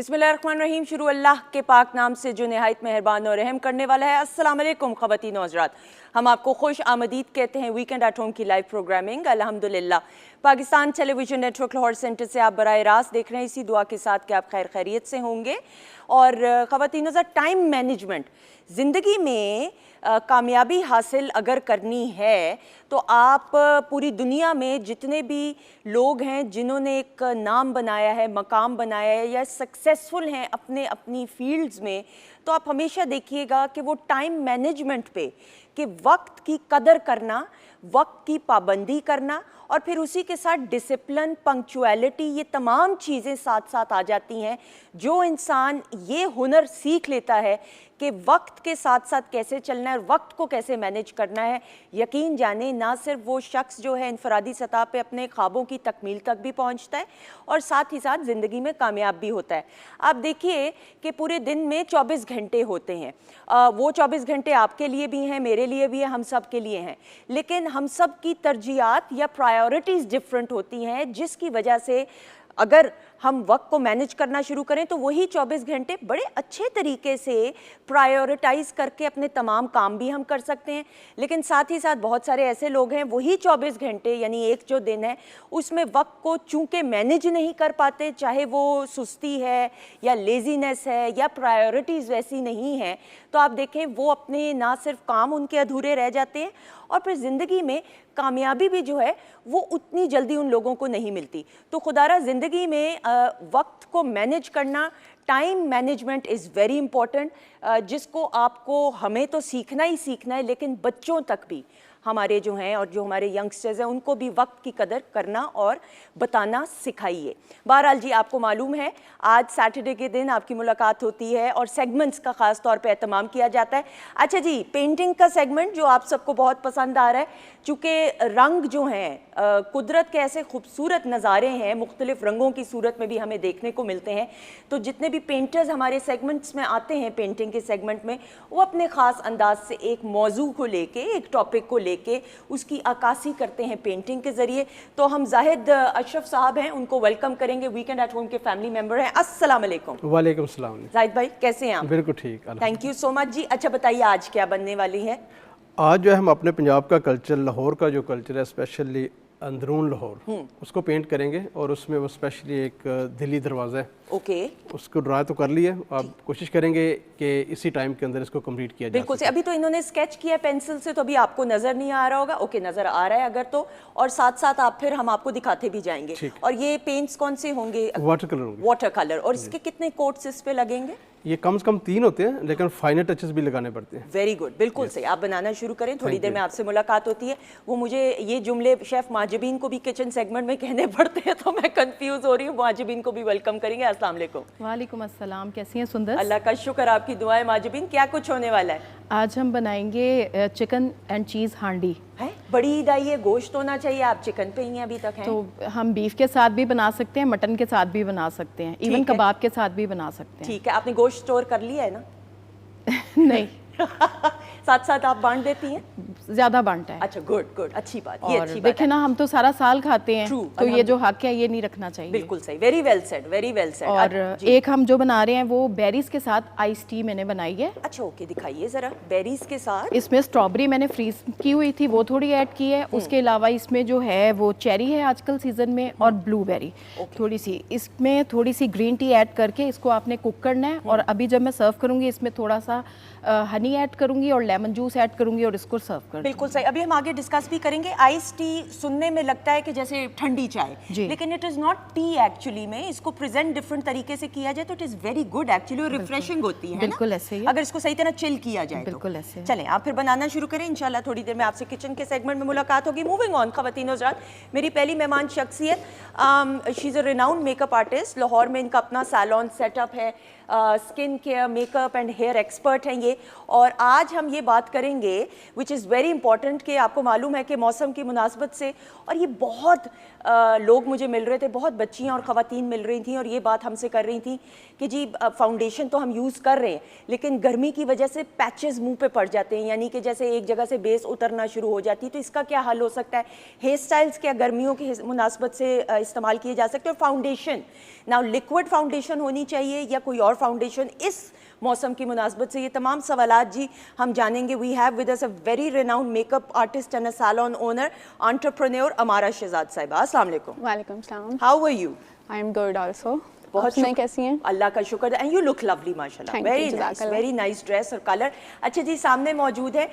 बिस्मिल्लाहिर्रहमानिर्रहीम। शुरू अल्लाह के पाक नाम से जो निहायत मेहरबान और रहम करने वाला है। अस्सलाम वालेकुम ख़वातीन और हज़रात, हम आपको खुश आमदीद कहते हैं वीकेंड एट होम की लाइव प्रोग्रामिंग अल्हम्दुलिल्लाह Pakistan television network Lahore centre से आप बराह रास्त देख रहे हैं। इसी दुआ के साथ कि आप खैर खैरियत से होंगे। और ख़वातीन और हज़रात, टाइम मैनेजमेंट ज़िंदगी में कामयाबी हासिल अगर करनी है तो आप पूरी दुनिया में जितने भी लोग हैं जिन्होंने एक नाम बनाया है, मकाम बनाया है या सक्सेसफुल हैं अपने अपनी फील्ड्स में, तो आप हमेशा देखिएगा कि वो टाइम मैनेजमेंट पे कि वक्त की कदर करना, वक्त की पाबंदी करना और फिर उसी के साथ डिसिप्लिन, पंक्चुअलिटी, ये तमाम चीज़ें साथ साथ आ जाती हैं। जो इंसान ये हुनर सीख लेता है कि वक्त के साथ साथ कैसे चलना है, वक्त को कैसे मैनेज करना है, यकीन जाने ना सिर्फ वो शख्स जो है इनफरादी सतह पे अपने ख्वाबों की तकमील तक भी पहुंचता है और साथ ही साथ ज़िंदगी में कामयाब भी होता है। आप देखिए कि पूरे दिन में 24 घंटे होते हैं। वो 24 घंटे आपके लिए भी हैं, मेरे लिए भी हैं, हम सब के लिए हैं, लेकिन हम सब की तरजीहात या प्रायोरिटीज़ डिफरेंट होती हैं, जिसकी वजह से अगर हम वक्त को मैनेज करना शुरू करें तो वही 24 घंटे बड़े अच्छे तरीके से प्रायोरिटाइज़ करके अपने तमाम काम भी हम कर सकते हैं। लेकिन साथ ही साथ बहुत सारे ऐसे लोग हैं वही 24 घंटे यानी एक जो दिन है उसमें वक्त को चूँकि मैनेज नहीं कर पाते, चाहे वो सुस्ती है या लेज़ीनेस है या प्रायोरिटीज़ वैसी नहीं है, तो आप देखें वो अपने ना सिर्फ काम उनके अधूरे रह जाते हैं और फिर ज़िंदगी में कामयाबी भी जो है वो उतनी जल्दी उन लोगों को नहीं मिलती। तो खुदारा ज़िंदगी में वक्त को मैनेज करना, time management is very important, जिसको आपको हमें तो सीखना ही सीखना है, लेकिन बच्चों तक भी हमारे जो हैं और जो हमारे यंगस्टर्स हैं उनको भी वक्त की कदर करना और बताना सिखाइए। बहरहाल जी, आपको मालूम है आज सैटरडे के दिन आपकी मुलाकात होती है और सेगमेंट्स का ख़ास तौर पे एहतमाम किया जाता है। अच्छा जी, पेंटिंग का सेगमेंट जो आप सबको बहुत पसंद आ रहा है, चूँकि रंग जो हैं कुदरत के ऐसे खूबसूरत नज़ारे हैं, मुख्तलिफ़ रंगों की सूरत में भी हमें देखने को मिलते हैं, तो जितने भी पेंटर्स हमारे सेगमेंट्स में आते हैं पेंटिंग के सेगमेंट में, वो अपने ख़ास अंदाज से एक मौजू को लेके, एक टॉपिक को लेके उसकी अक्कासी करते हैं पेंटिंग के ज़रिए। तो हम जाहिद अशरफ साहब हैं, उनको वेलकम करेंगे, वीकेंड एट होम के फैमिली मेम्बर हैं। अस्सलाम वालेकुम। वालेकुम सलाम। जाहिद भाई कैसे हैं आप? बिल्कुल ठीक, थैंक यू सो मच जी। अच्छा बताइए आज क्या बनने वाली है? आज जो है हम अपने पंजाब का कल्चर, लाहौर का जो कल्चर है, स्पेशली अंदरून लाहौर, उसको पेंट करेंगे और उसमें वो स्पेशली एक दिल्ली दरवाज़ा है, ओके, उसको ड्रा तो कर लिया। आप कोशिश करेंगे कि इसी टाइम के अंदर इसको कंप्लीट किया जाए। बिल्कुल से। अभी तो इन्होंने स्केच किया पेंसिल से, तो अभी आपको नज़र नहीं आ रहा होगा। ओके, नज़र आ रहा है अगर तो, और साथ साथ आप फिर हम आपको दिखाते भी जाएंगे। और ये पेंट्स कौन से होंगे? वाटर कलर होंगे। Water colour. और इसके कितने कोट्स इस पे लगेंगे? ये कम से कम 3 होते हैं, लेकिन फाइनल टचेस भी लगाने पड़ते हैं। वेरी गुड, बिल्कुल सही। आप बनाना शुरू करें, थोड़ी देर में आपसे मुलाकात होती है। वो मुझे ये जुमले शेफ़ माजिबीन को भी किचन सेगमेंट में कहने पड़ते हैं तो मैं कंफ्यूज हो रही हूँ। माजिबीन को भी वेलकम करेंगे। अस्सलाम वालेकुम। वालेकुम अस्सलाम, कैसी हैं सुंदर? अल्लाह का शुक्र, आपकी दुआएं माजिबीन। क्या कुछ होने वाला है आज? हम बनाएंगे चिकन एंड चीज़ हांडी। है बड़ी ईद आई है, गोश्त होना चाहिए, आप चिकन पे ही हैं अभी तक हैं। तो हम बीफ के साथ भी बना सकते हैं, मटन के साथ भी बना सकते हैं, इवन कबाब के साथ भी बना सकते हैं। ठीक है। आपने गोश्त स्टोर कर लिया है ना? नहीं साथ साथ आप बांट देती हैं? ज्यादा बांटा है। अच्छा, गुड गुड, अच्छी बात। ये अच्छी बात देखे ना, हम तो सारा साल खाते हैं, तो ये जो हक है ये नहीं रखना चाहिए। बिल्कुल सही, very well said, very well said. और एक हम जो बना रहे हैं वो बेरीज के साथ आइस टी मैंने बनाई है। अच्छा ओके, दिखाइए जरा। बेरीज के साथ इसमें स्ट्रॉबेरी मैंने फ्रीज की हुई थी, वो थोड़ी ऐड की है। उसके अलावा इसमें जो है वो चेरी है आजकल सीजन में, और ब्लूबेरी थोड़ी सी, इसमें थोड़ी सी ग्रीन टी ऐड करके इसको आपने कुक करना है। और अभी जब मैं सर्व करूंगी इसमें थोड़ा सा हनी ऐड करूंगी और लेमन जूस ऐड करूंगी और इसको सर्व कर। बिल्कुल सही। अभी हम आगे डिस्कस भी करेंगे। आइस टी सुनने में लगता है कि जैसे ठंडी चाय, लेकिन it is not T actually में। इसको प्रेजेंट डिफरेंट तरीके से किया जाए तो it is very good actually, और रिफ्रेशिंग होती है। बिल्कुल ऐसे ही, अगर इसको सही तरह चिल किया जाए। बिल्कुल ऐसे। चलें आप फिर बनाना शुरू करें। इंशाल्लाह थोड़ी देर में आपसे किचन के सेगमेंट में मुलाकात होगी। मूविंग ऑन ख़वातीन और हज़रात, मेरी पहली मेहमान शख्सियत, she is a renowned makeup artist. Lahore में इनका अपना सैलॉन सेटअप है, skin care, makeup and hair expert हैं ये। और आज हम ये बात करेंगे विच इज़ वेरी इंपॉर्टेंट कि आपको मालूम है कि मौसम की मुनासबत से, और ये बहुत लोग मुझे मिल रहे थे, बहुत बच्चियाँ और ख़वातीन मिल रही थी और ये बात हमसे कर रही थी कि जी फाउंडेशन तो हम यूज़ कर रहे हैं लेकिन गर्मी की वजह से पैचेस मुंह पे पड़ जाते हैं, यानी कि जैसे एक जगह से बेस उतरना शुरू हो जाती है। तो इसका क्या हल हो सकता है? हेयर स्टाइल्स क्या गर्मियों की मुनासबत से इस्तेमाल किए जा सकते हैं? और फाउंडेशन, नाउ लिक्विड फाउंडेशन होनी चाहिए या कोई और फाउंडेशन इस मौसम की मुनासबत से? ये तमाम सवालात जी हम जानेंगे। We have with us a very renowned makeup artist and a salon owner entrepreneur Amara Shahzad साहिबा। अस्सलाम वालेकुम। वालेकुम सलाम। How are you? I am good also. बहुत नहीं, कैसी हैं? अल्लाह का शुक्र। एंड यू लुक लवली माशाल्लाह, वेरी नाइस ड्रेस और कलर। अच्छा जी, सामने मौजूद है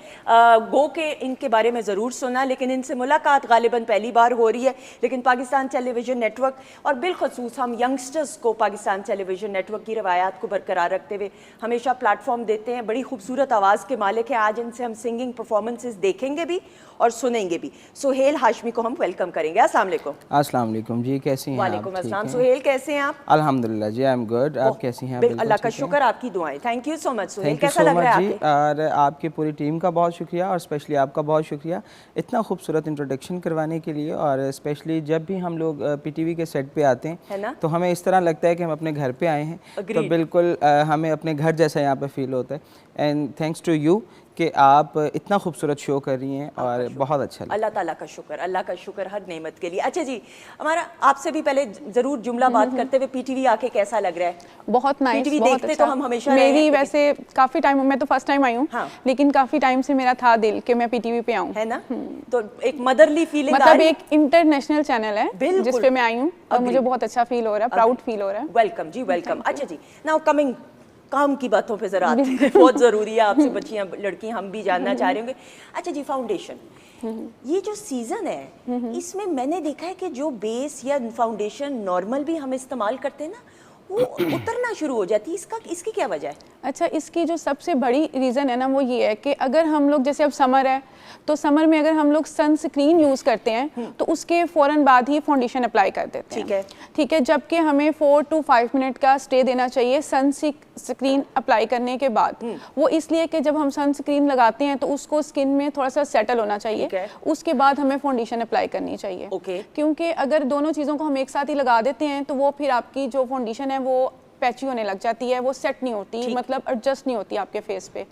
गो के इनके बारे में ज़रूर सुना लेकिन इनसे मुलाकात गालिबन पहली बार हो रही है, लेकिन पाकिस्तान टेलीविज़न नेटवर्क और बिलखसूस हम यंगस्टर्स को पाकिस्तान टेलीविज़न नेटवर्क की रवायात को बरकरार रखते हुए हमेशा प्लेटफॉर्म देते हैं। बड़ी खूबसूरत आवाज़ के मालिक हैं। आज इनसे हम सिंगिंग परफॉर्मेंसेज देखेंगे भी और सुनेंगे भी। सुहेल हाशमी को हम वेलकम करेंगे। अस्सलाम वालेकुम। अस्सलाम वालेकुम जी, कैसी हैं आप? वालेकुम अस्सलाम। सुहेल कैसे हैं आप? अल्हम्दुलिल्लाह जी, आई एम गुड। आप कैसी हैं? अल्लाह का शुक्र, आपकी दुआएं। Thank you so much Suhail. Thank you कैसा सो लग मच रहा है जी। आपके? और आपकी पूरी टीम का बहुत शुक्रिया और स्पेशली आपका बहुत शुक्रिया इतना खूबसूरत इंट्रोडक्शन करवाने के लिए। और स्पेशली जब भी हम लोग पीटीवी के सेट पे आते है हैं ना? तो हमें इस तरह लगता है कि हम अपने घर पे आए हैं। तो बिल्कुल हमें अपने घर जैसा यहाँ पे फील होता है। एंड थैंक्स टू यू कि आप इतना खूबसूरत शो कर रही हैं और बहुत अच्छा लगा। अल्लाह ताला का शुक्र, अल्लाह का शुक्र हर नेमत के लिए। अच्छा जी, हमारा आपसे भी पहले जरूर जुमला बात करते हुए पीटीवी आके कैसा लग रहा है? बहुत नाइस, पीटीवी बहुत देखते अच्छा। तो हम हमेशा रहे मेरी हैं, वैसे काफी टाइम, मैं तो फर्स्ट टाइम आई हूँ हाँ। लेकिन काफी टाइम से मेरा था दिल कि मैं पीटीवी पे आऊँ, है ना? तो एक मदरली फीलिंग मतलब एक इंटरनेशनल चैनल है बिल्कुल। जिस पे मैं आई हूँ और Agree। मुझे बहुत अच्छा फील हो रहा है, प्राउड फील हो रहा है। वेलकम जी, वेलकम। अच्छा जी, नाउ कमिंग काम की बातों पे जरा आते हैं। बहुत जरूरी है, आपसे बच्चियां लड़कियां हम भी जानना चाह रहे होंगे। अच्छा जी, फाउंडेशन, ये जो सीजन है इसमें मैंने देखा है कि जो बेस या फाउंडेशन नॉर्मल भी हम इस्तेमाल करते हैं ना, वो उतरना शुरू हो जाती है। इसकी क्या वजह है? अच्छा, इसकी जो सबसे बड़ी रीज़न है ना वो ये है कि अगर हम लोग, जैसे अब समर है तो समर में अगर हम लोग सनस्क्रीन यूज़ करते हैं तो उसके फ़ौरन बाद ही फाउंडेशन अप्लाई कर देते हैं। ठीक है, जबकि हमें 4 to 5 मिनट का स्टे देना चाहिए सनस्क्रीन अप्लाई करने के बाद। वो इसलिए कि जब हम सनस्क्रीन लगाते हैं तो उसको स्किन में थोड़ा सा सेटल होना चाहिए, उसके बाद हमें फाउंडेशन अप्लाई करनी चाहिए। क्योंकि अगर दोनों चीज़ों को हम एक साथ ही लगा देते हैं तो वो फिर आपकी जो फाउंडेशन है वो पैची होने लग जाती है, वो सेट नहीं होती, मतलब एडजस्ट नहीं होती आपके फेस पे।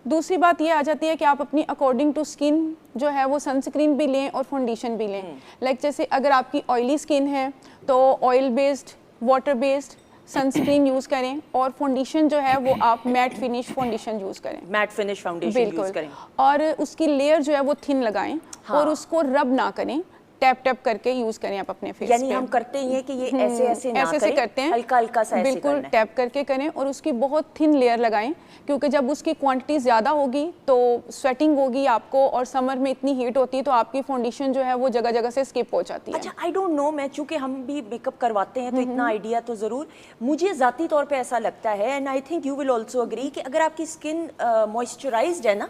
दूसरी बात ये आ जाती है कि आप अपनी अकॉर्डिंग टू स्किन जो है वो सनस्क्रीन भी लें और फाउंडेशन भी लें। लाइक जैसे अगर आपकी ऑयली स्किन है तो oil based, water based sunscreen use करें और फाउंडेशन जो है वो आप मैट फिनिश फाउंडेशन यूज करें, मैट फिनिश फाउंडेशन यूज करें। और उसकी लेयर जो है वो थिन लगाएं और उसको रब ना करें, टैप टैप करके यूज करें आप अपने फेस पे। यानी हम करते ही हैं कि ये ऐसे ऐसे ना ऐसे करते हैं, हल्का हल्का सा ऐसे बिल्कुल टैप करके करें और उसकी बहुत थिन लेयर लगाएं, क्योंकि जब उसकी क्वांटिटी ज़्यादा होगी तो स्वेटिंग होगी आपको और समर में इतनी हीट होती है तो आपकी फाउंडेशन जो है वो जगह जगह से स्किप हो जाती है। अच्छा, आई डोंट नो, मैं चूंकि हम भी मेकअप करवाते हैं तो इतना आइडिया तो ज़रूर मुझे ज़ाती तौर पे ऐसा लगता है, and I think you will also agree, कि अगर आपकी स्किन मॉइस्चराइज्ड है ना,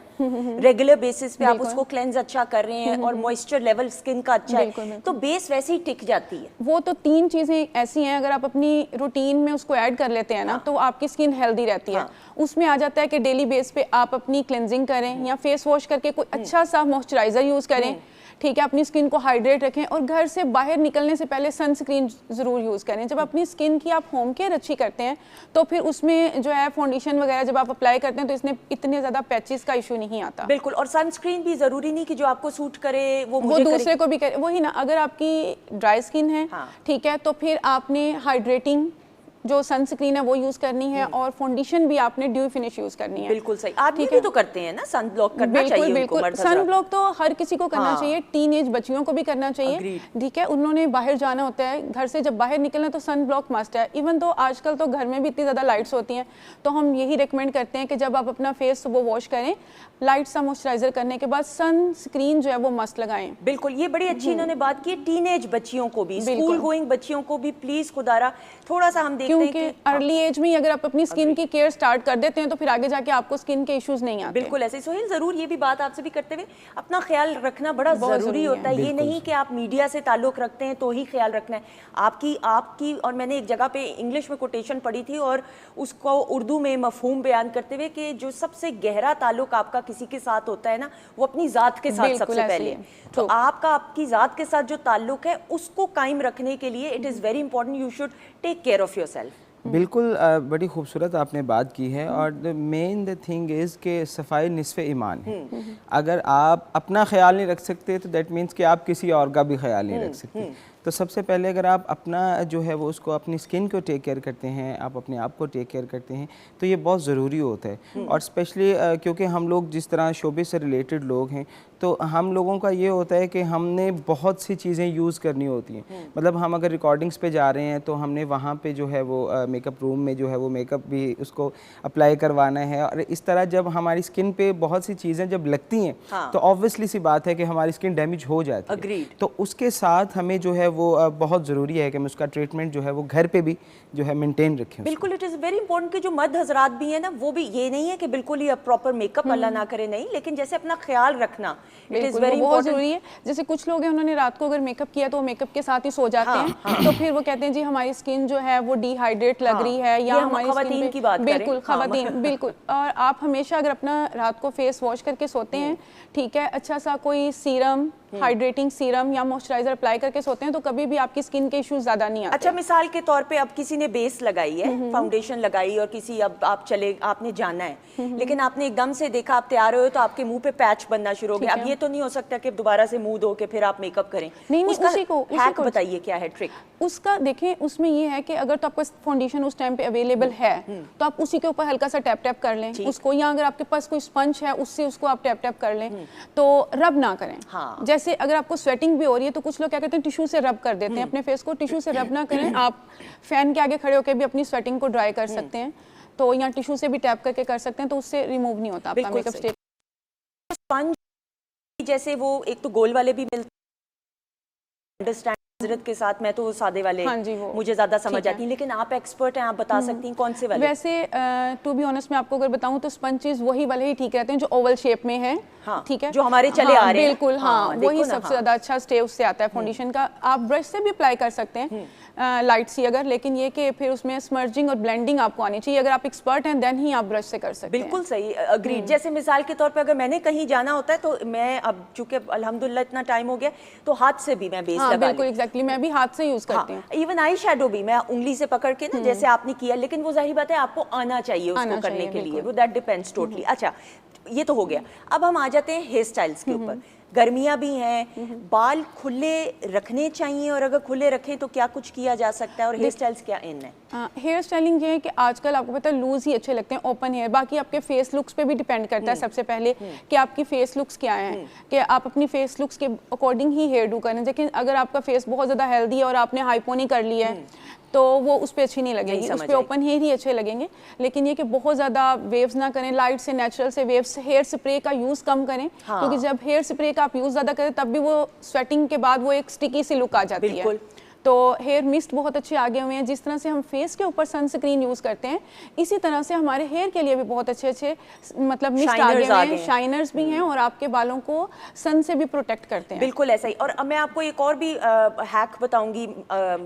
रेगुलर बेसिस पे आप उसको क्लेंज अच्छा कर रहे हैं और मॉइस्चर लेवल स्किन का अच्छा है तो बेस वैसे ही टिक जाती है। वो तो 3 चीज़ें ऐसी हैं, अगर आप अपनी रूटीन में उसको ऐड कर लेते हैं ना तो आपकी स्किन हेल्दी रहती है। उसमें आ जाता है कि डेली बेस पे आप अपनी क्लेंजिंग करें या फेस वॉश करके कोई अच्छा सा मॉइस्चराइजर यूज़ करें। ठीक है, अपनी स्किन को हाइड्रेट रखें और घर से बाहर निकलने से पहले सनस्क्रीन ज़रूर यूज़ करें। जब अपनी स्किन की आप होम केयर अच्छी करते हैं तो फिर उसमें जो है फाउंडेशन वगैरह जब आप अप्लाई करते हैं तो इसमें इतने ज़्यादा पैचेस का इशू नहीं आता। बिल्कुल, और सनस्क्रीन भी ज़रूरी नहीं कि जो आपको सूट करे वो दूसरे को भी करे। वही ना, अगर आपकी ड्राई स्किन है ठीक है तो फिर आपने हाइड्रेटिंग जो सनस्क्रीन है वो यूज करनी है और फाउंडेशन भी आपने ड्यू फिनिश यूज करनी है। बिल्कुल सही, आप भी तो करते हैं ना, सन ब्लॉक करना चाहिए। बिल्कुल, सन ब्लॉक तो हर किसी को करना चाहिए, टीनेज बच्चियों को भी करना चाहिए। ठीक है, उन्होंने बाहर जाना होता है, घर से जब बाहर निकलना तो सन ब्लॉक मस्ट है। इवन तो आजकल तो घर में भी इतनी ज़्यादा लाइट्स होती हैं तो हम यही रिकमेंड करते हैं कि जब आप अपना फेस सुबह वॉश करें, लाइट सा मॉइस्चराइजर करने के बाद सनस्क्रीन जो है वो मस्ट लगाएं। बिल्कुल, ये बड़ी अच्छी इन्होंने बात की। टीनेज बच्चियों को भी, स्कूल गोइंग बच्चियों को भी प्लीज खुदारा थोड़ा सा हम देखते हैं क्योंकि कि अर्ली एज में ही अगर आप अपनी स्किन की केयर स्टार्ट कर देते हैं तो फिर आगे जाके आपको स्किन के इश्यूज नहीं आते। बिल्कुल ऐसे। सोहेल, जरूर ये भी बात आपसे भी करते हुए, अपना ख्याल रखना बड़ा जरूरी होता है। ये नहीं कि आप मीडिया से ताल्लुक रखते हैं तो ही ख्याल रखना है। आपकी और मैंने एक जगह पे इंग्लिश में कोटेशन पढ़ी थी और उसको उर्दू में मफहूम बयान करते हुए कि जो सबसे गहरा ताल्लुक आपका किसी के साथ होता है ना, वो अपनी ज़ात के साथ सबसे पहले। तो आपकी ज़ात के साथ जो ताल्लुक है उसको कायम रखने के लिए it is very important, you should take care of yourself. बिल्कुल बड़ी खूबसूरत आपने बात की है। और the main the thing is कि सफाई निस्फ़े ईमान है। अगर आप अपना ख्याल नहीं रख सकते तो दैट मीन्स कि आप किसी और का भी ख्याल नहीं रख सकते। तो सबसे पहले अगर आप अपना जो है वो उसको अपनी स्किन को टेक केयर करते हैं, आप अपने आप को टेक केयर करते हैं, तो ये बहुत ज़रूरी होता है। और स्पेशली क्योंकि हम लोग जिस तरह शोबे से रिलेटेड लोग हैं, तो हम लोगों का ये होता है कि हमने बहुत सी चीज़ें यूज़ करनी होती हैं। मतलब हम अगर रिकॉर्डिंग्स पे जा रहे हैं तो हमने वहाँ पे जो है वो मेकअप रूम में जो है वो मेकअप भी उसको अप्लाई करवाना है। और इस तरह जब हमारी स्किन पे बहुत सी चीज़ें जब लगती हैं तो ऑब्वियसली सी बात है कि हमारी स्किन डैमेज हो जाती है। तो उसके साथ हमें जो है वो बहुत ज़रूरी है कि हम उसका ट्रीटमेंट जो है वो घर पे भी जो है मेंटेन रखें। बिल्कुल, इट इज़ वेरी इंपॉर्टेंट कि जो मर्द हजरात भी हैं ना, वो भी ये नहीं है कि बिल्कुल ही प्रॉपर मेकअप अल्लाह ना करे, नहीं, लेकिन जैसे अपना ख्याल रखना इट इज़ वेरी बहुत जरूरी है। जैसे कुछ लोग हैं उन्होंने रात को अगर मेकअप किया तो वो मेकअप के साथ ही सो जाते हैं। तो फिर वो कहते हैं जी हमारी स्किन जो है वो डिहाइड्रेट लग रही है, या हमारी स्किन की बात करें। बिल्कुल खवातीन, बिल्कुल। और आप हमेशा अगर अपना रात को फेस वॉश करके सोते हैं, ठीक है, अच्छा सा कोई सीरम, हाइड्रेटिंग सीरम या मॉइस्चराइजर अप्लाई करके सोते हैं, तो कभी भी आपकी स्किन के इश्यूज ज्यादा नहीं आते। अच्छा, मिसाल के तौर पे अब किसी ने बेस लगाई है, फाउंडेशन लगाई, और किसी अब आपने जाना है, लेकिन आपने एकदम से देखा आप तैयार हो तो आपके मुंह पे पैच बनना शुरू हो गया। अब ये तो नहीं हो सकता कि दोबारा से मुंह धो के फिर आप मेकअप करें। नहीं, उसी को बताइए क्या है ट्रिक उसका। देखें, उसमें ये है कि अगर तो आपका फाउंडेशन उस टाइम पे अवेलेबल है तो आप उसी के ऊपर हल्का सा टैप टैप कर लें उसको, या अगर आपके पास कोई स्पंज है उससे उसको आप टैप टैप कर लें, तो रब ना करें। जैसे अगर आपको स्वेटिंग भी हो रही है तो कुछ लोग क्या करते हैं टिश्यू से रब कर देते हैं अपने फेस को। टिश्यू से रब ना करें, आप फैन के आगे खड़े होकर भी अपनी स्वेटिंग को ड्राई कर सकते हैं, तो या टिश्यू से भी टैप करके कर सकते हैं, तो उससे रिमूव नहीं होता आपका मेकअप स्टेक। स्पंज जैसे वो एक तो गोल वाले भी मिलते हैं, अंडरस्टैंड हजरत के साथ, मैं तो सादे वाले मुझे ज्यादा समझ आती है, लेकिन आप एक्सपर्ट हैं, आप बता सकती हैं कौन से वाले। वैसे टू बी ऑनेस्ट मैं आपको अगर बताऊं तो स्पंचेस वही वाले ही ठीक रहते हैं जो ओवल शेप में है। ठीक है, जो हमारे चले आ रहे हैं। बिल्कुल, वही सबसे ज्यादा अच्छा स्टे उससे आता है फाउंडेशन का। आप ब्रश से भी अप्लाई कर सकते हैं लाइट सी अगर, लेकिन ये कि फिर उसमें स्मर्जिंग और ब्लेंडिंग आपको आनी चाहिए। अगर आप एक्सपर्ट हैं देन ही आप ब्रश से कर सकते हैं। बिल्कुल सही, अग्रीड। जैसे मिसाल के तौर पे अगर मैंने कहीं जाना होता है तो मैं अब चूंकि अल्हम्दुलिल्लाह इतना टाइम हो गया तो हाथ से भी मैं बेस लगा बिल्कुल एग्जैक्टली, मैं भी हाथ से यूज करती हूँ। इवन आई शेडो भी मैं उंगली से पकड़ के ना, जैसे आपने किया, लेकिन वो जाहिर बात है आपको आना चाहिए उसको करने के लिए, वो दैट डिपेंड्स टोटली। अच्छा, ये तो हो गया। अब हम आ जाते हैं हेयर स्टाइल्स के ऊपर। गर्मियाँ भी हैं, बाल खुले रखने चाहिए, और अगर खुले रखें तो क्या कुछ किया जा सकता है, और हेयर स्टाइल्स क्या इन है? हेयर स्टाइलिंग ये है कि आजकल आपको पता है लूज ही अच्छे लगते हैं, ओपन हेयर। बाकी आपके फेस लुक्स पे भी डिपेंड करता है सबसे पहले कि आपकी फेस लुक्स क्या हैं, कि आप अपनी फेस लुक्स के अकॉर्डिंग ही हेयर डू करें। लेकिन अगर आपका फेस बहुत ज़्यादा हेल्दी है और आपने हाइपोनी कर लिया है तो वो उस पर अच्छी नहीं लगेगी, उस पर ओपन हेयर ही अच्छे लगेंगे। लेकिन ये कि बहुत ज़्यादा वेव्स ना करें, लाइट से नेचुरल से वेव्स। हेयर स्प्रे का यूज़ कम करें, क्योंकि जब हेयर स्प्रे का आप यूज़ ज़्यादा करें तब भी वो स्वेटिंग के बाद वो एक स्टिकी सी लुक आ जाती है। तो हेयर मिस्ट बहुत अच्छे आगे हुए हैं। जिस तरह से हम फेस के ऊपर सनस्क्रीन यूज़ करते हैं, इसी तरह से हमारे हेयर के लिए भी बहुत अच्छे अच्छे मतलब मिस्ट आगे हुए हैं, शाइनर्स भी हैं, और आपके बालों को सन से भी प्रोटेक्ट करते हैं। बिल्कुल ऐसा ही। और अब मैं आपको एक और भी हैक बताऊंगी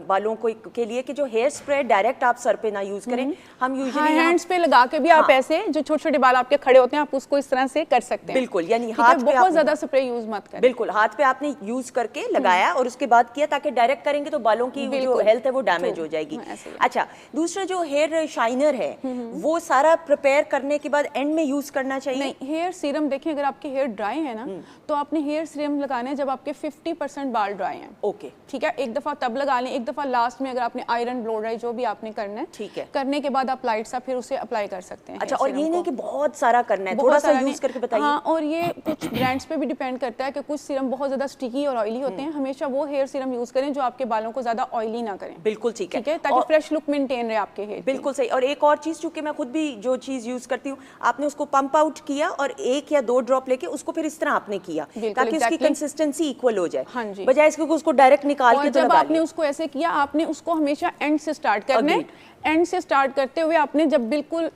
बालों को के लिए, कि जो हेयर स्प्रे डायरेक्ट आप सर पे ना यूज़ करें। हम यूजुअली हैंड्स पे लगा के भी आप ऐसे जो छोटे छोटे बाल आपके खड़े होते हैं आप उसको इस तरह से कर सकते हैं। बिल्कुल, यानी हाथ पे बहुत ज़्यादा स्प्रे यूज़ मत करें। बिल्कुल, हाथ पे आपने यूज़ करके लगाया और उसके बाद किया, ताकि डायरेक्ट करेंगे तो बालों की जो हेल्थ है वो डैमेज हो जाएगी। अच्छा, दूसरा जो हेयर शाइनर है वो सारा प्रिपेयर करने के बाद एंड में यूज करना चाहिए? नहीं, हेयर सीरम देखें, अगर आपके हेयर ड्राई है ना तो आपने हेयर सीरम लगाना है जब आपके 50% बाल ड्राई हैं। ओके, ठीक है, एक दफा तब लगा लें, एक दफा लास्ट में अगर आपने आयरन ब्लो ड्राई जो भी आपने करना है, ठीक है, करने के बाद आप लाइट सा फिर उसे अप्लाई कर सकते हैं। अच्छा, और ये नहीं कि बहुत सारा करना है, थोड़ा सा यूज करके बताइए। हाँ, और ये कुछ ब्रांड्स पे भी डिपेंड करता है कि कुछ सीरम बहुत ज्यादा स्टिकी और ऑयली होते हैं। हमेशा वो हेयर सीरम यूज करें जो आपके बालों को ज़्यादा ऑयली ना करें। बिल्कुल ठीक है, ताकि फ्रेश लुक मेंटेन रहे आपके हेयर। बिल्कुल सही। और एक और चीज़, चूंकि मैं खुद भी जो चीज़ यूज़ करती हूँ, आपने उसको पंप आउट किया और 1 या 2 ड्रॉप लेके उसको फिर इस तरह आपने किया ताकि उसकी कंसिस्टेंसी इक्वल हो जाए। हाँ जी, बजाय इसके उसको डायरेक्ट निकाल के जब आपने उसको ऐसे किया, आपने उसको हमेशा एंड से स्टार्ट करना है। एंड से स्टार्ट करते हुए आपने जब बिल्कुल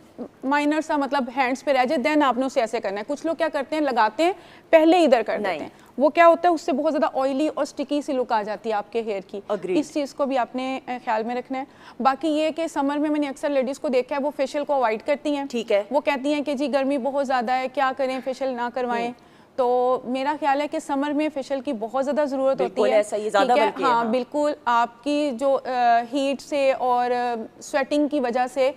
माइनर सा मतलब हैंड्स पे रह जाए, देन आपने उसे ऐसे करना है। कुछ लोग क्या करते हैं, लगाते हैं पहले इधर कर देते हैं, वो क्या होता है उससे बहुत ज़्यादा ऑयली और स्टिकी सी लुक आ जाती है आपके हेयर की। इस चीज़ को भी आपने ख्याल में रखना है। बाकी ये कि समर में मैंने अक्सर लेडीज़ को देखा है वो फेशियल को अवॉइड करती हैं। ठीक है, वो कहती हैं कि जी गर्मी बहुत ज़्यादा है, क्या करें, फेशियल ना करवाएं। तो मेरा ख्याल है कि समर में फेशियल की बहुत ज़्यादा ज़रूरत होती है। ठीक है, हाँ बिल्कुल, आपकी जो हीट से और स्वेटिंग की वजह से,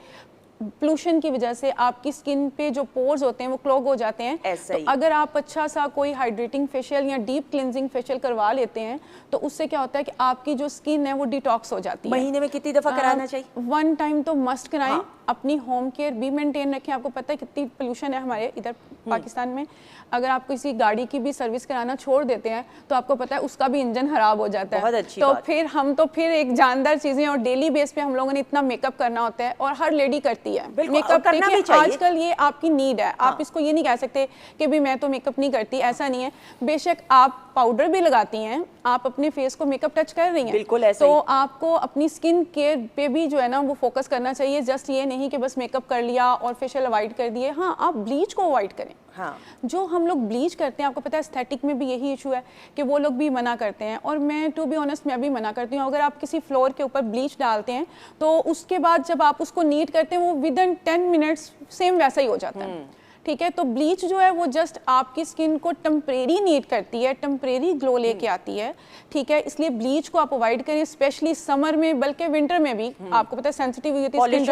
पोल्यूशन की वजह से आपकी स्किन पे जो पोर्स होते हैं वो क्लॉग हो जाते हैं। तो अगर आप अच्छा सा कोई हाइड्रेटिंग फेशियल या डीप क्लिनजिंग फेशियल करवा लेते हैं तो उससे क्या होता है कि आपकी जो स्किन है वो डिटॉक्स हो जाती है। महीने में कितनी दफ़ा कराना चाहिए? 1 टाइम तो मस्ट कराएं। अपनी होम केयर भी मेंटेन रखें। आपको पता है कितनी पोल्यूशन है हमारे इधर पाकिस्तान में। अगर आप किसी गाड़ी की भी सर्विस कराना छोड़ देते हैं तो आपको पता है उसका भी इंजन खराब हो जाता है। बहुत अच्छी तो बात। फिर एक जानदार चीज़ें, और डेली बेस पे हम लोगों ने इतना मेकअप करना होता है और हर लेडी करती है मेकअप करना भी चाहिए। आजकल ये आपकी नीड है। आप इसको ये नहीं कह सकते कि भी मैं तो मेकअप नहीं करती, ऐसा नहीं है। बेशक आप पाउडर भी लगाती हैं, आप अपने फेस को मेकअप टच कर रही हैं, बिल्कुल ऐसा तो आपको अपनी स्किन केयर पे भी जो है ना वो फोकस करना चाहिए। जस्ट ये नहीं कि बस मेकअप कर लिया और फेशियल अवॉइड कर दिए। हाँ, आप ब्लीच को अवॉइड करें। हाँ, जो हम लोग ब्लीच करते हैं, आपको पता है एस्थेटिक में भी यही इशू है कि वो लोग भी मना करते हैं, और मैं टू बी ऑनेस्ट मैं भी मना करती हूँ। अगर आप किसी फ्लोर के ऊपर ब्लीच डालते हैं तो उसके बाद जब आप उसको नीट करते हैं वो विदिन 10 मिनट्स सेम वैसा ही हो जाता है। ठीक है, तो ब्लीच जो है वो जस्ट आपकी स्किन को टेम्परेरी नीट करती है, टेम्परेरी ग्लो लेके आती है। ठीक है, इसलिए ब्लीच को आप अवॉइड करें, स्पेशली समर में, बल्कि विंटर में भी। आपको पता है सेंसिटिव होती है स्किन,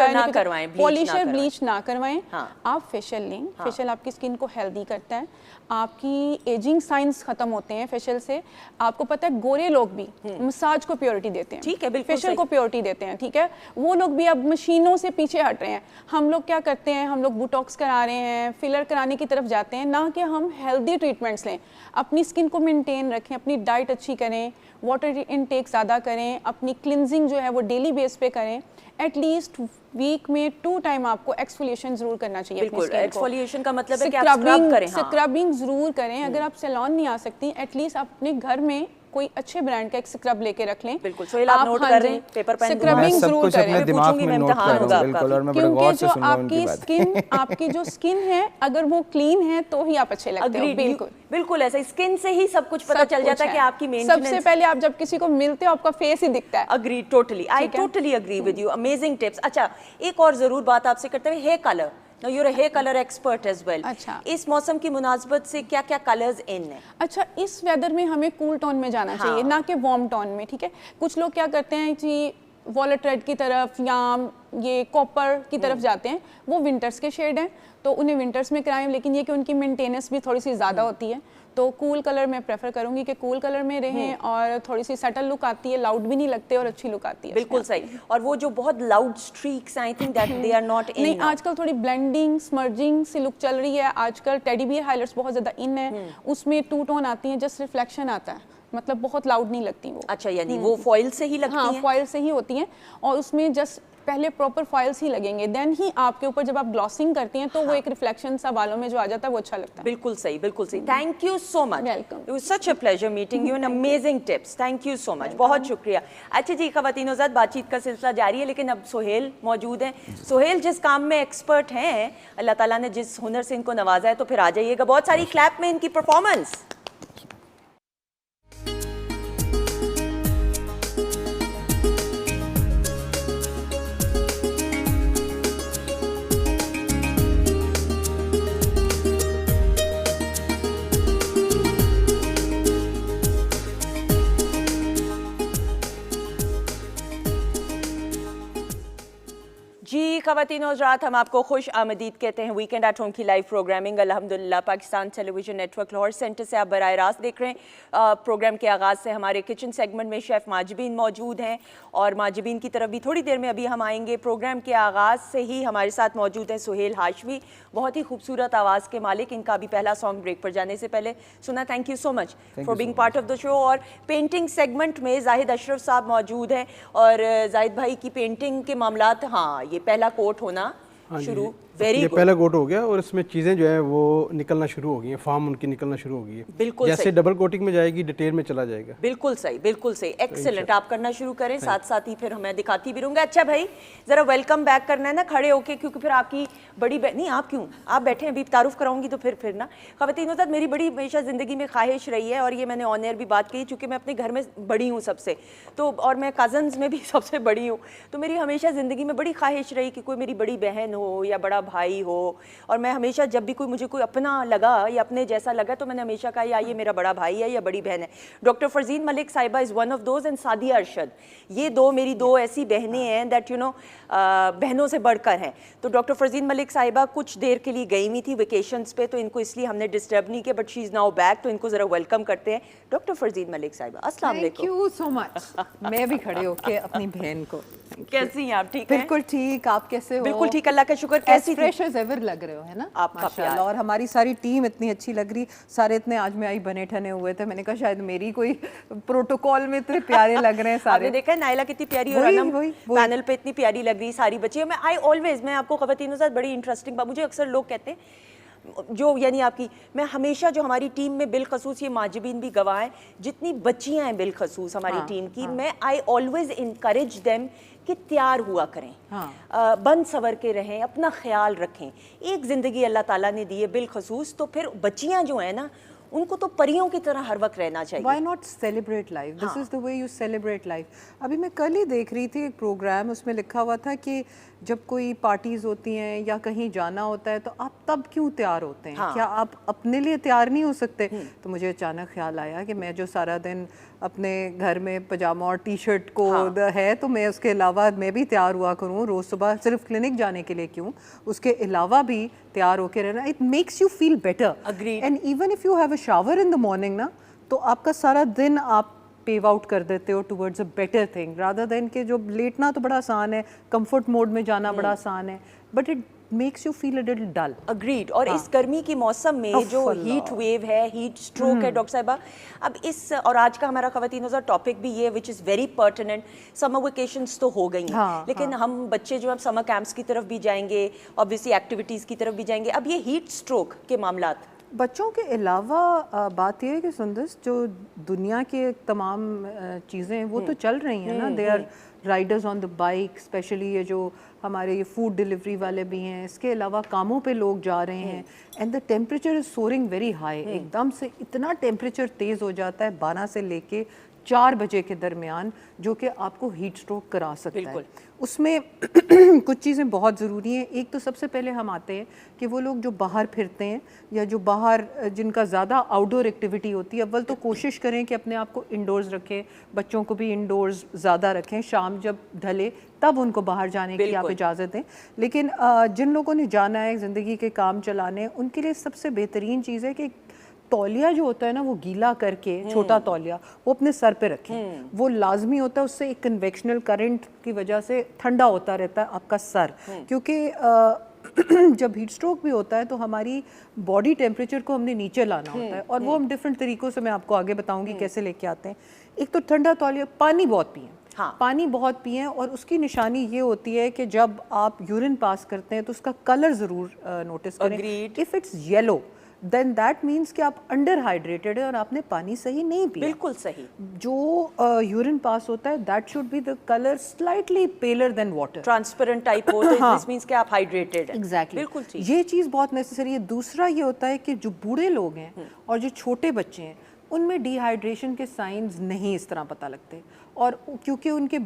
पॉलिशर ब्लीच ना करवाएं। आप फेशियल लें। फेशियल आपकी स्किन को हेल्दी करता है, आपकी एजिंग साइंस खत्म होते हैं फेशियल से। आपको पता है गोरे लोग भी मसाज को प्योरिटी देते हैं। ठीक है, बिल्कुल फेशियल को प्योरिटी देते हैं। ठीक है, वो लोग भी अब मशीनों से पीछे हट रहे हैं। हम लोग क्या करते हैं, हम लोग बोटॉक्स करा रहे हैं, फिलर कराने की तरफ जाते हैं, ना कि हम हेल्दी ट्रीटमेंट्स लें। अपनी स्किन को मेंटेन रखें, अपनी डाइट अच्छी करें, वाटर इनटेक ज़्यादा करें, अपनी क्लिनजिंग जो है वो डेली बेस पे करें। एटलीस्ट वीक में 2 टाइम आपको एक्सफोलिएशन जरूर करना चाहिए। बिल्कुल, एक्सफोलिएशन का मतलब है कि आप स्क्रब करें। स्क्रबिंग जरूर करें। अगर आप सैलून नहीं आ सकती, एटलीस्ट आप अपने घर में कोई अच्छे ब्रांड का एक स्क्रब लेके रख लें। बिल्कुल, सोहेल आप नोट कर रहे हैं, पेपर पेन स्क्रबिंग जरूर करें। अपने दिमाग में नोट कर रहा हूं, बिल्कुल, और मैं बड़े गौर से सुन रहा हूं उनकी बात। आपकी जो स्किन है अगर वो क्लीन है तो ही आप अच्छे लगते हो। बिल्कुल बिल्कुल ऐसा, स्किन से ही सब कुछ पता चल जाता है कि आपकी मेंटेनेंस। सबसे पहले आप जब किसी को मिलते हो आपका फेस ही दिखता है। Agree, totally, I totally agree with you. Amazing tips. अच्छा, एक और जरूर बात आपसे करते हुए, hair colour. Now you're a hair color expert as well. अच्छा, इस मौसम की मुनासबत से क्या क्या कलर्स इन है? अच्छा, इस वेदर में हमें कूल टोन में जाना चाहिए, ना कि वार्म टोन में। ठीक है, कुछ लोग क्या करते हैं जी वॉलेट रेड की तरफ या ये कॉपर की तरफ जाते हैं, वो विंटर्स के शेड हैं तो उन्हें विंटर्स में कराएं, लेकिन ये कि उनकी मेंटेनेंस भी थोड़ी सी ज़्यादा होती है। तो कूल कलर मैं प्रेफर करूंगी कि कूल कलर में रहें और थोड़ी सी सटल लुक आती है, लाउड भी नहीं लगते और अच्छी लुक आती है। बिल्कुल सही। और वो जो बहुत loud streaks, I think that they are not in. नहीं, आजकल थोड़ी ब्लेंडिंग स्मर्जिंग सी लुक चल रही है। आजकल टेडी बियर हाइलाइट्स बहुत ज़्यादा इन है, उसमें 2 टोन आती हैं, जस्ट रिफ्लेक्शन आता है, मतलब बहुत लाउड नहीं लगती वो। अच्छा, यानी वो फॉइल से ही लगती हैं? हाँ, फॉइल से ही होती हैं, और उसमें जस्ट पहले प्रॉपर फॉइल्स ही लगेंगे, देन ही आपके ऊपर जब आप ग्लॉसिंग करती हैं तो वो एक रिफ्लेक्शन सा बालों में जो आ जाता है वो अच्छा लगता है। बिल्कुल सही, बिल्कुल सही। Thank you so much. Welcome. It was such a pleasure meeting you and amazing tips. Thank you so much, बहुत शुक्रिया। अच्छा जी, ख़वातीन-ओ-ज़ात, बातचीत का सिलसिला जारी है, लेकिन अब सोहेल मौजूद हैं। सोहेल जिस काम में एक्सपर्ट हैं, अल्लाह ताला ने जिस हुनर से इनको नवाजा है, तो फिर आ जाइएगा बहुत सारी क्लैप में इनकी परफॉर्मेंस। जी ख़वातीन और हज़रात, हम आपको खुश आमदीद कहते हैं वीकेंड एट होम की लाइव प्रोग्रामिंग अल्हम्दुलिल्लाह Pakistan television network Lahore centre से आप बराह रास्त देख रहे हैं। प्रोग्राम के आगाज़ से हमारे किचन सेगमेंट में शेफ़ माजिबीन मौजूद हैं और माजिबीन की तरफ भी थोड़ी देर में अभी हम आएंगे। प्रोग्राम के आगाज़ से ही हमारे साथ मौजूद हैं सुहेल हाशमी, बहुत ही खूबसूरत आवाज़ के मालिक। इनका अभी पहला सॉन्ग ब्रेक पर जाने से पहले सुना। Thank you so much for being part of the show. और पेंटिंग सेगमेंट में जाहिद अशरफ साहब मौजूद हैं और जाहिद भाई की पेंटिंग के मामलात, हाँ ये पहला कोट होना शुरू, वेरी ये गुड। पहला कोट हो गया और इसमें चीज़ें जो है वो निकलना शुरू हो गई हैं, फॉर्म उनकी निकलना शुरू हो गई है। बिल्कुल जैसे सही। डबल कोटिंग में जाएगी डिटेल में चला जाएगा। बिल्कुल सही, बिल्कुल सही, एक्सेलेंट। आप करना शुरू करें, साथ साथ ही फिर मैं दिखाती भी रहूँगा। अच्छा भाई ज़रा वेलकम बैक करना है ना खड़े होके, क्योंकि फिर आपकी बड़ी नहीं, आप क्यों, आप बैठे हैं, अभी तारुफ कराऊंगी तो फिर ना। ख़वातीन तक मेरी बड़ी हमेशा ज़िंदगी में ख्वाहिश रही है और ये मैंने ऑन एयर भी बात की, चूँकि मैं अपने घर में बड़ी हूँ सबसे, तो और मैं कज़न्स में भी सबसे बड़ी हूँ, तो मेरी हमेशा ज़िंदगी में बड़ी ख्वाहिश रही कि कोई मेरी बड़ी बहन हो या बड़ा भाई हो। और मैं हमेशा जब भी मुझे कोई अपना लगा या अपने जैसा लगा तो मैंने हमेशा कहा या ये मेरा बड़ा भाई है या बड़ी बहन है। डॉक्टर फरजीन मलिक साहिबा is one of those and Sadia Arshad, ये मेरी दो ऐसी बहनें हैं दैट बहनों से बढ़कर हैं। तो डॉक्टर फरजीन मलिक साहिबा कुछ देर के लिए गई हुई थी वेकेशंस पे, तो इनको इसलिए हमने डिस्टर्ब नहीं किया, but she is now back, तो इनको ज़रा वेलकम करते हैं। डॉक्टर फरजीन मलिक साहिबा, अस्सलाम वालेकुम। Thank you so much. मैं भी खड़े होके अपनी बहन को, कैसी हैं आप? ठीक हैं? बिल्कुल ठीक, आप कैसे हो? बिल्कुल ठीक, अल्लाह का शुक्र। कैसी थी? फ्रेश एज एवर लग रहे हो, है ना? आपका प्यार। और हमारी सारी टीम इतनी अच्छी लग रही, सारे इतने आज में आई बने ठने हुए थे। मैंने कहा शायद मेरी कोई प्रोटोकॉल में इतने प्यारे लग रहे हैं सारे। आपने देखा है नाइला कितनी प्यारी और अनम पैनल पे इतनी प्यारी लग रही सारी बच्चियां। मैं आपको ख़वातीनों साथ बड़ी इंटरेस्टिंग बात, मुझे अक्सर लोग कहते हैं जो यानी आपकी, मैं हमेशा जो हमारी टीम में बिलखसूस, ये माजिबीन भी गवाह हैं, जितनी बच्चियां हैं बिलखसूस हमारी टीम की, मैं आई ऑलवेज इनकरेज देम कि तैयार हुआ करें, बन सवर के रहें, अपना ख्याल रखें। एक ज़िंदगी अल्लाह ताला ने दी है बिलखसूस, तो फिर बच्चियां जो हैं ना उनको तो परियों की तरह हर वक्त रहना चाहिए। Why not celebrate life? This is the way you celebrate life. अभी मैं कल ही देख रही थी एक प्रोग्राम, उसमें लिखा हुआ था कि जब कोई पार्टीज होती हैं या कहीं जाना होता है तो आप तब क्यों तैयार होते हैं? क्या आप अपने लिए तैयार नहीं हो सकते? तो मुझे अचानक ख्याल आया कि मैं जो सारा दिन अपने घर में पजामा और टी शर्ट को है, तो मैं उसके अलावा मैं भी तैयार हुआ करूँ रोज़ सुबह, सिर्फ क्लिनिक जाने के लिए क्यों, उसके अलावा भी तैयार होकर रहना। It makes you feel better. Agreed. And even if you have a shower in the morning ना, तो आपका सारा दिन आप पेव आउट कर देते हो towards a better thing, rather than कि जो लेटना तो बड़ा आसान है, कंफर्ट मोड में जाना बड़ा आसान है, but it makes you feel a little dull. Agreed. और इस गर्मी की मौसम में जो हीट वेव है, हीट स्ट्रोक है डॉक्टर साहिबा, अब इस और आज का हमारा ख़वातीनों का टॉपिक भी ये विच is very pertinent. Summer vacations तो हो गई हैं, लेकिन हम बच्चे जो अब समर कैंप्स की तरफ भी जाएंगे, ऑब्वियसली एक्टिविटीज़ की तरफ भी जाएंगे। अब ये हीट स्ट्रोक के मामलात, बच्चों के अलावा बात यह है कि सुंदस जो दुनिया के तमाम चीज़ें हैं वो तो चल रही हैं ना, they are riders on the bike, specially ये जो हमारे ये फूड डिलीवरी वाले भी हैं, इसके अलावा कामों पे लोग जा रहे हैं, and the temperature is soaring very high. एकदम से इतना टेम्परेचर तेज़ हो जाता है 12 से लेके 4 बजे के दरमियान, जो कि आपको हीट स्ट्रोक करा सकता है। उसमें कुछ चीज़ें बहुत ज़रूरी हैं। एक तो सबसे पहले हम आते हैं कि वो लोग जो बाहर फिरते हैं या जो बाहर जिनका ज़्यादा आउटडोर एक्टिविटी होती है, अव्वल तो कोशिश करें कि अपने आप को इंडोर्स रखें, बच्चों को भी इंडोर्स ज़्यादा रखें। शाम जब ढले तब उनको बाहर जाने की आप इजाज़त दें। लेकिन जिन लोगों ने जाना है ज़िंदगी के काम चलाने, उनके लिए सबसे बेहतरीन चीज़ है कि तौलिया जो होता है ना, वो गीला करके, छोटा तौलिया वो अपने सर पे रखें। वो लाजमी होता है, उससे एक कन्वेक्शनल करंट की वजह से ठंडा होता रहता है आपका सर, क्योंकि जब हीट स्ट्रोक भी होता है तो हमारी बॉडी टेम्परेचर को हमने नीचे लाना होता है, और वो हम डिफरेंट तरीक़ों से मैं आपको आगे बताऊंगी कैसे लेके आते हैं। एक तो ठंडा तौलिया, पानी बहुत पिएं। पानी बहुत पिएं, और उसकी निशानी ये होती है कि जब आप यूरिन पास करते हैं तो उसका कलर ज़रूर नोटिस करें। If it's yellow then that means कि आप अंडर हाइड्रेटेड है और आपने पानी सही नहीं पिया। बिल्कुल सही। जो यूरिन पास होता है that should be the colour slightly paler than water, transparent type हो, तो दिस मींस कि आप हाइड्रेटेड हैं। एग्जैक्टली, बिल्कुल ठीक। ये चीज़ बहुत नेसेसरी है। दूसरा ये होता है कि जो बूढ़े लोग हैं और जो छोटे बच्चे हैं, उनमें डिहाइड्रेशन के साइंस नहीं इस तरह पता लगते, और क्योंकि उनके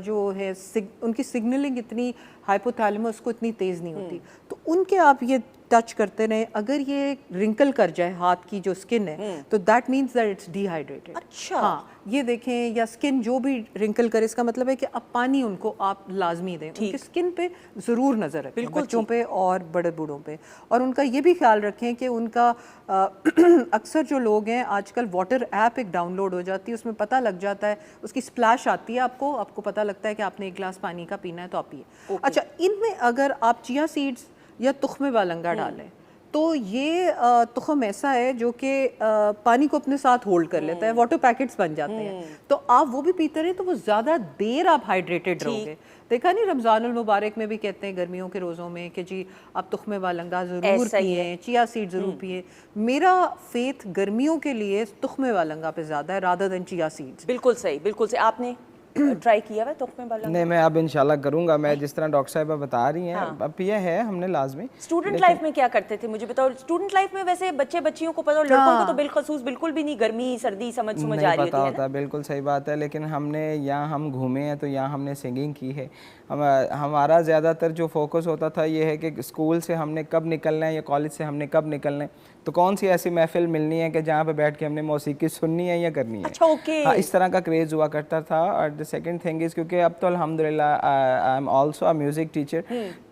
जो है उनकी सिग्नलिंग इतनी हाइपोथैलेमस को इतनी तेज़ नहीं होती, तो उनके आप ये टच करते रहें, अगर ये रिंकल कर जाए हाथ की जो स्किन है तो that means that it's dehydrated. अच्छा। हाँ, ये देखें, या स्किन जो भी रिंकल करे, इसका मतलब है कि अब पानी उनको आप लाजमी दें, उनकी स्किन पे ज़रूर नज़र रखें, बच्चों पे और बड़े बूढ़ों पे। और उनका ये भी ख्याल रखें कि उनका अक्सर जो लोग हैं आजकल वाटर ऐप एक डाउनलोड हो जाती है, उसमें पता लग जाता है, उसकी स्प्लैश आती है, आपको पता लगता है कि आपने 1 गिलास पानी का पीना है तो आप पिए। अच्छा, इनमें अगर आप चिया सीड्स या तुख्मे वालंगा डालें तो ये तुख्म ऐसा है जो कि पानी को अपने साथ होल्ड कर लेता है, वाटर पैकेट्स बन जाते हैं, तो आप वो भी पीते रहे तो वो ज़्यादा देर आप हाइड्रेटेड रहोगे। देखा नहीं, रमज़ानुल मुबारक में भी कहते हैं गर्मियों के रोज़ों में कि जी आप तुख्मे वालंगा ज़रूर पिए, चिया सीड ज़रूर पिए। मेरा फेथ गर्मियों के लिए तुख्मे वालंगा पे ज़्यादा है रादर देन चिया सीड्स। बिल्कुल सही, बिल्कुल सही। आपने ट्राई किया हुआ तुख्मे वाला? नहीं, मैं अब इंशाल्लाह करूंगा। मैं जिस तरह डॉक्टर साहिबा बता रही हैं, अब पिया है हमने लाजमी। स्टूडेंट लाइफ में क्या करते थे मुझे बताओ? स्टूडेंट लाइफ में वैसे बच्चियों को पता, लड़कों को तो बिलखसूस बिल्कुल भी नहीं, गर्मी सर्दी समझ आ रही पता होता है, बिल्कुल सही बात है। लेकिन हमने यहाँ हम घूमे हैं तो यहाँ हमने सिंगिंग की है। हमारा ज़्यादातर जो फोकस होता था ये है कि स्कूल से हमने कब निकलना है या कॉलेज से हमने कब निकलना है, तो कौन सी ऐसी महफिल मिलनी है कि जहाँ पे बैठ के हमने मौसीकी सुननी है या करनी है। अच्छा, ओके। हाँ, इस तरह का क्रेज़ हुआ करता था। और द सेकंड थिंग इज़, क्योंकि अब तो अल्हम्दुलिल्लाह I am also a music teacher,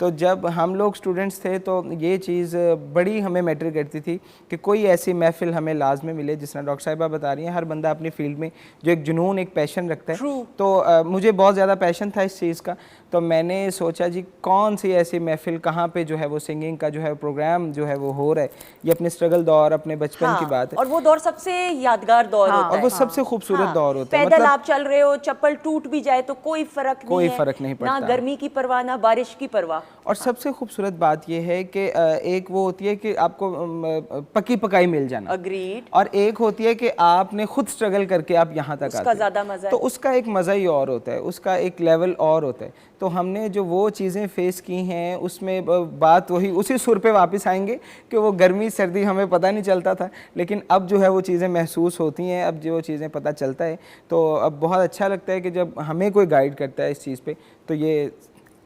तो जब हम लोग स्टूडेंट्स थे तो ये चीज़ बड़ी हमें मैटर करती थी कि कोई ऐसी महफिल हमें लाजमी मिले। जिस तरह डॉक्टर साहिबा बता रही हैं, हर बंदा अपनी फील्ड में जो एक जुनून, एक पैशन रखता है, तो मुझे बहुत ज़्यादा पैशन था इस चीज़ का। तो मैंने सोचा जी कौन सी ऐसी महफिल, कहाँ पे जो है वो सिंगिंग का जो है प्रोग्राम जो है वो हो रहा है। ये अपने स्ट्रगल दौर, अपने बचपन की बात है, और वो दौर सबसे यादगार दौर होता है, और वो सबसे खूबसूरत दौर होता है। पैदल आप चल रहे हो, चप्पल टूट भी जाए तो कोई फर्क नहीं पड़ता, ना गर्मी की परवाह ना बारिश की परवाह। और सबसे खूबसूरत बात यह है कि एक वो होती है कि आपको पकी पकाई मिल जाना, अग्रीड, और एक होती है कि आपने खुद स्ट्रगल करके आप यहाँ तक आते हैं, ज़्यादा मजा है। तो उसका एक मज़ा ही और होता है, उसका एक लेवल और होता है। तो हमने जो वो चीज़ें फेस की हैं उसमें बात वही उसी सुर पे वापस आएंगे कि वो गर्मी सर्दी हमें पता नहीं चलता था, लेकिन अब जो है वो चीज़ें महसूस होती हैं, अब जो चीज़ें पता चलता है। तो अब बहुत अच्छा लगता है कि जब हमें कोई गाइड करता है इस चीज़ पे, तो ये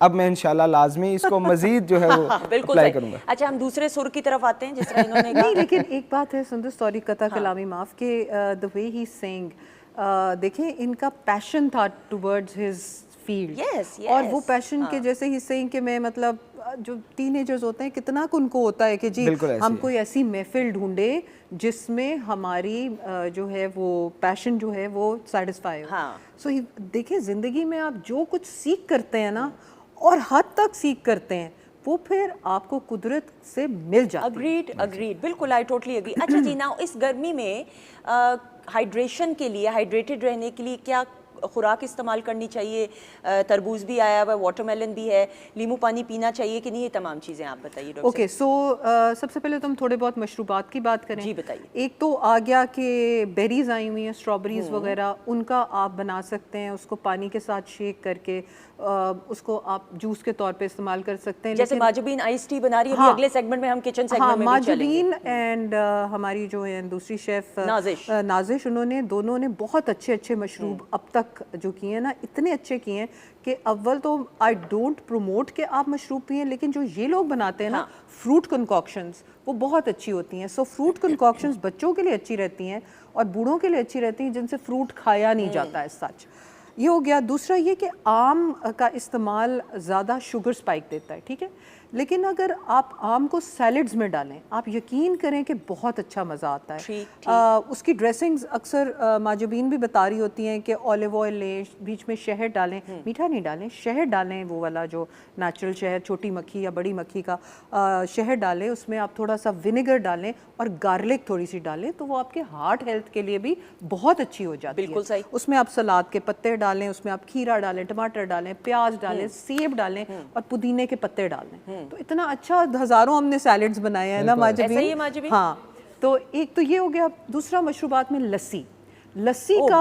अब मैं इंशाल्लाह लाजमी इसको मजीद जो है वो अप्लाई करूँगा। अच्छा, हम दूसरे सुर की तरफ आते हैं जिस तरह इन्होंने कहा। नहीं, लेकिन एक बात है सुंदर, सॉरी कता कलामी माफ़, के द वे ही सिंग, देखें इनका पैशन था टुवर्ड्स हिज फील्ड। और वो पैशन के जैसे ही सेइंग कि मैं मतलब जो टीनेजर्स होते हैं कितना उनको होता है कि जी हम कोई ऐसी महफिल ढूंढे जिसमें हमारी जो है वो पैशन जो है वो सेटिस्फाई हो। सो देखिए, ज़िंदगी में आप जो कुछ सीख करते हैं ना, और हद तक सीख करते हैं, वो फिर आपको कुदरत से मिल जाती है। अग्रीड, बिल्कुल, आई टोटली अग्री। अच्छा जी, ना इस गर्मी में हाइड्रेशन के लिए, हाइड्रेटेड रहने के लिए क्या खुराक इस्तेमाल करनी चाहिए? तरबूज भी आया हुआ है, वाटरमेलन भी है, नींबू पानी पीना चाहिए कि नहीं? ये तमाम चीज़ें आप बताइए डॉक्टर। ओके, सो सबसे पहले तो हम थोड़े बहुत मशरूबात की बात करें। जी बताइए। एक तो आ गया कि बेरीज आई हुई हैं, स्ट्रॉबेरीज वगैरह, उनका आप बना सकते हैं, उसको पानी के साथ शेक करके उसको आप जूस के तौर पे इस्तेमाल कर सकते हैं। जैसे माजबीन आइस टी बना रही है, अगले सेगमेंट में हम किचन सेगमेंट में भी चलेंगे। माजबीन एंड हमारी जो है दूसरी शेफ नाजिश, उन्होंने दोनों ने बहुत अच्छे अच्छे मशरूब अब तक जो किए हैं ना, इतने अच्छे किए हैं कि अव्वल तो आई डोंट प्रमोट कि आप मशरूब पिए, लेकिन जो ये लोग बनाते हैं ना फ्रूट कंकॉक्शंस, वो बहुत अच्छी होती हैं। सो फ्रूट कंकॉक्शंस बच्चों के लिए अच्छी रहती हैं और बूढ़ों के लिए अच्छी रहती हैं जिनसे फ्रूट खाया नहीं जाता है सच। ये हो गया। दूसरा ये कि आम का इस्तेमाल ज़्यादा शुगर स्पाइक देता है, ठीक है, लेकिन अगर आप आम को सैलड्स में डालें, आप यकीन करें कि बहुत अच्छा मज़ा आता है। उसकी ड्रेसिंग्स अक्सर माजबीन भी बता रही होती हैं कि ऑलिव ऑयल लें, बीच में शहद डालें, मीठा नहीं डालें, शहद डालें, वो वाला जो नेचुरल शहद, छोटी मक्खी या बड़ी मक्खी का शहद डालें, उसमें आप थोड़ा सा विनेगर डालें और गार्लिक थोड़ी सी डालें, तो वो आपके हार्ट हेल्थ के लिए भी बहुत अच्छी हो जाती है। बिल्कुल सही। उसमें आप सलाद के पत्ते डालें, उसमें आप खीरा डालें, टमाटर डालें, प्याज डालें, सेब डालें और पुदीने के पत्ते डालें, तो इतना अच्छा हज़ारों हमने सैलेड्स बनाए हैं ना माजबीन। हाँ, तो एक तो ये हो गया। दूसरा मशरूबात में लस्सी का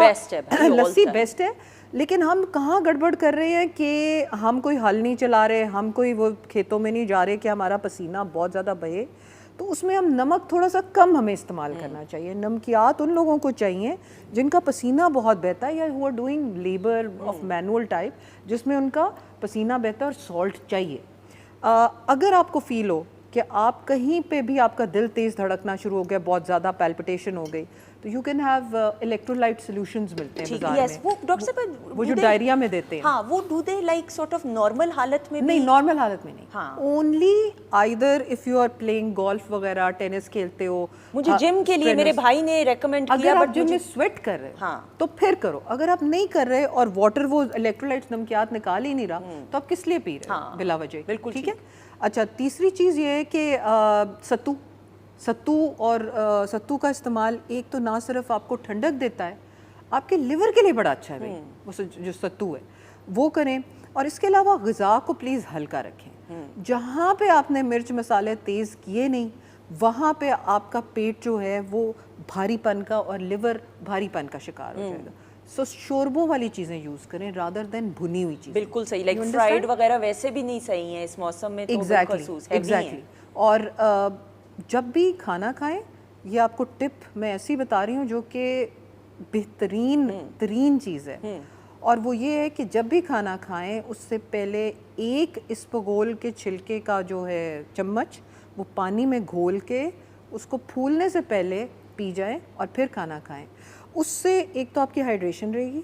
लस्सी बेस्ट है, लेकिन हम कहाँ गड़बड़ कर रहे हैं कि हम कोई हल नहीं चला रहे, हम कोई वो खेतों में नहीं जा रहे कि हमारा पसीना बहुत ज़्यादा बहे, तो उसमें हम नमक थोड़ा सा कम हमें इस्तेमाल करना चाहिए। नमकियात उन लोगों को चाहिए जिनका पसीना बहुत बहता है या who are doing labour of manual type, जिसमें उनका पसीना बहता है और सॉल्ट चाहिए। अगर आपको फील हो कि आप कहीं पे भी आपका दिल तेज़ धड़कना शुरू हो गया, बहुत ज़्यादा पैल्पिटेशन हो गई, तो you can have electrolyte solutions मिलते हैं बाजार में। वो डॉक्टर साहब वो जो डायरिया में देते हैं। हाँ, वो do they like sort of normal हालत में नहीं, भी? नॉर्मल हालत में नहीं। हाँ। Only either if you are playing golf वगैरह, टेनिस खेलते हो। मुझे जिम के लिए मेरे भाई ने रेकमेंड किया, अगर आप बट जिम में स्वेट कर रहे हो हाँ। तो फिर करो। अगर आप नहीं कर रहे और वाटर वो इलेक्ट्रोलाइट्स नमकियात निकाल ही नहीं रहा, तो आप किस लिए पी रहे हो बिला वजह? बिल्कुल ठीक है। अच्छा, तीसरी चीज़ ये है कि सत्तू का इस्तेमाल एक तो ना सिर्फ आपको ठंडक देता है, आपके लिवर के लिए बड़ा अच्छा है भाई, वो जो सत्तू है वो करें। और इसके अलावा ग़िज़ा को प्लीज़ हल्का रखें। जहाँ पे आपने मिर्च मसाले तेज़ किए नहीं, वहाँ पे आपका पेट जो है वो भारीपन का और लिवर भारीपन का शिकार हो जाएगा। सो शोरबों वाली चीज़ें यूज़ करें रादर देन भुनी हुई चीज़ें। बिल्कुल सही, लाइक फ्राइड वगैरह वैसे भी नहीं सही है इस मौसम में, तो एग्जैक्टली। और जब भी खाना खाएं, ये आपको टिप मैं ऐसी बता रही हूँ जो कि बेहतरीन चीज़ है, और वो ये है कि जब भी खाना खाएं उससे पहले एक इसबगोल के छिलके का जो है चम्मच वो पानी में घोल के उसको फूलने से पहले पी जाएं और फिर खाना खाएं। उससे एक तो आपकी हाइड्रेशन रहेगी,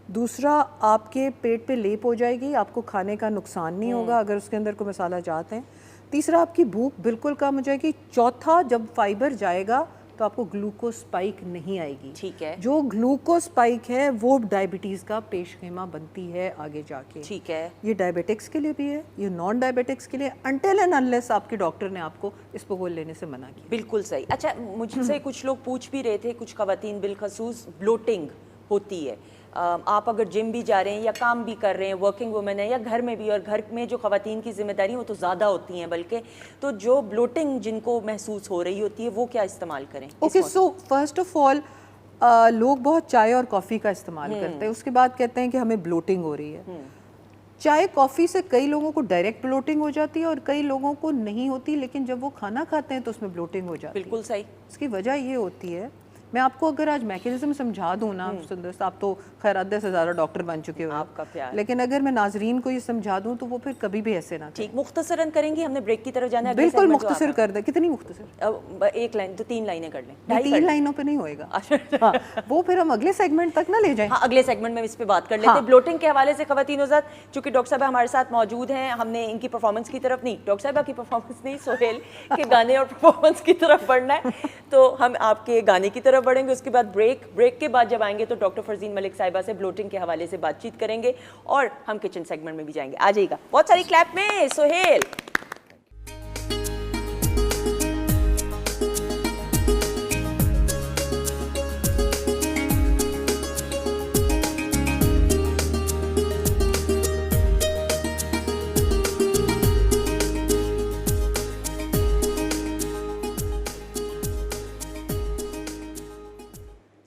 दूसरा आपके पेट पे लेप हो जाएगी, आपको खाने का नुकसान नहीं होगा अगर उसके अंदर कोई मसाला जाते हैं। तीसरा, आपकी भूख बिल्कुल कम हो जाएगी। चौथा, जब फाइबर जाएगा तो आपको ग्लूकोज स्पाइक नहीं आएगी। ठीक है। जो ग्लूकोज स्पाइक है वो डायबिटीज़ का पेशखेमा बनती है आगे जाके। ठीक है। ये डायबिटिक्स के लिए भी है, ये नॉन डायबिटिक्स के लिए, अनटिल एंड अनलेस आपके डॉक्टर ने आपको इसबगोल लेने से मना किया। बिल्कुल सही। अच्छा, मुझसे कुछ लोग पूछ भी रहे थे, कुछ खवातीन बिलखसूस ब्लोटिंग होती है। आप अगर जिम भी जा रहे हैं या काम भी कर रहे हैं, वर्किंग वुमेन है, या घर में भी, और घर में जो खवातीन की जिम्मेदारी वो तो ज़्यादा होती हैं बल्कि, तो जो ब्लोटिंग जिनको महसूस हो रही होती है वो क्या इस्तेमाल करें? Okay, so first of all लोग बहुत चाय और कॉफ़ी का इस्तेमाल करते हैं, उसके बाद कहते हैं कि हमें ब्लोटिंग हो रही है। चाय कॉफ़ी से कई लोगों को डायरेक्ट ब्लोटिंग हो जाती है और कई लोगों को नहीं होती, लेकिन जब वो खाना खाते हैं तो उसमें ब्लोटिंग हो जाती है। बिल्कुल सही। इसकी वजह ये होती है, मैं आपको अगर आज मैकेनिज्म समझा दूँ ना सुंदर, आप तो खैर 10 से ज़्यादा डॉक्टर बन चुके हो, आपका प्यार, लेकिन अगर मैं नाजरीन को ये समझा दूँ तो वो फिर कभी भी ऐसे ना। ठीक, मुख्तसरन करेंगे, हमने ब्रेक की तरफ जाना है। बिल्कुल मुख्तसर कर दे। कितनी मुख्तसर? एक लाइन तो 3 लाइनें कर लें। 3 लाइनों पे नहीं होएगा। हाँ, वो फिर हम अगले सेगमेंट तक ना ले जाएं। हाँ, अगले सेगमेंट में इस पे बात कर लेते हैं। ब्लोटिंग के हवाले से खवातीन हज़रात, चूंकि डॉक्टर साहब हमारे साथ मौजूद हैं, हमने इनकी परफॉर्मेंस की तरफ नहीं, डॉक्टर साहब की परफॉर्मेंस नहीं, सोहेल के गाने और परफॉर्मेंस की तरफ बढ़ना है, तो हम आपके गाने की तरफ बढ़ेंगे। उसके बाद ब्रेक के बाद जब आएंगे तो डॉक्टर फरजीन मलिक साहिबा से ब्लोटिंग के हवाले से बातचीत करेंगे और हम किचन सेगमेंट में भी जाएंगे। आ जाइएगा, बहुत सारी क्लैप में सोहेल।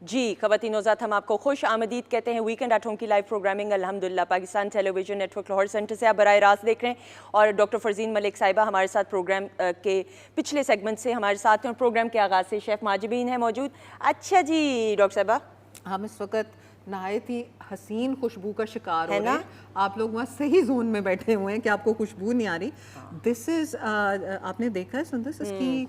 जी खवातीन हज़रात, हम आपको खुश आमदीद कहते हैं। वीकेंड एट होम की लाइव प्रोग्रामिंग अल्हम्दुलिल्लाह Pakistan television network Lahore centre से आप बराह रास्त देख रहे हैं, और डॉक्टर फरजीन मलिक साहिबा हमारे साथ प्रोग्राम के पिछले सेगमेंट से हमारे साथ हैं, और प्रोग्राम के आगाज़ से शेफ़ माजिबीन है मौजूद। अच्छा जी डॉक्टर साहिबा, हम इस वक्त नहायत ही हसीन खुशबू का शिकार हो रहे हैं। आप लोग वहाँ सही जोन में बैठे हुए हैं कि आपको खुशबू नहीं आ रही। दिस इज़ आपने देखा है सुंदर, इसकी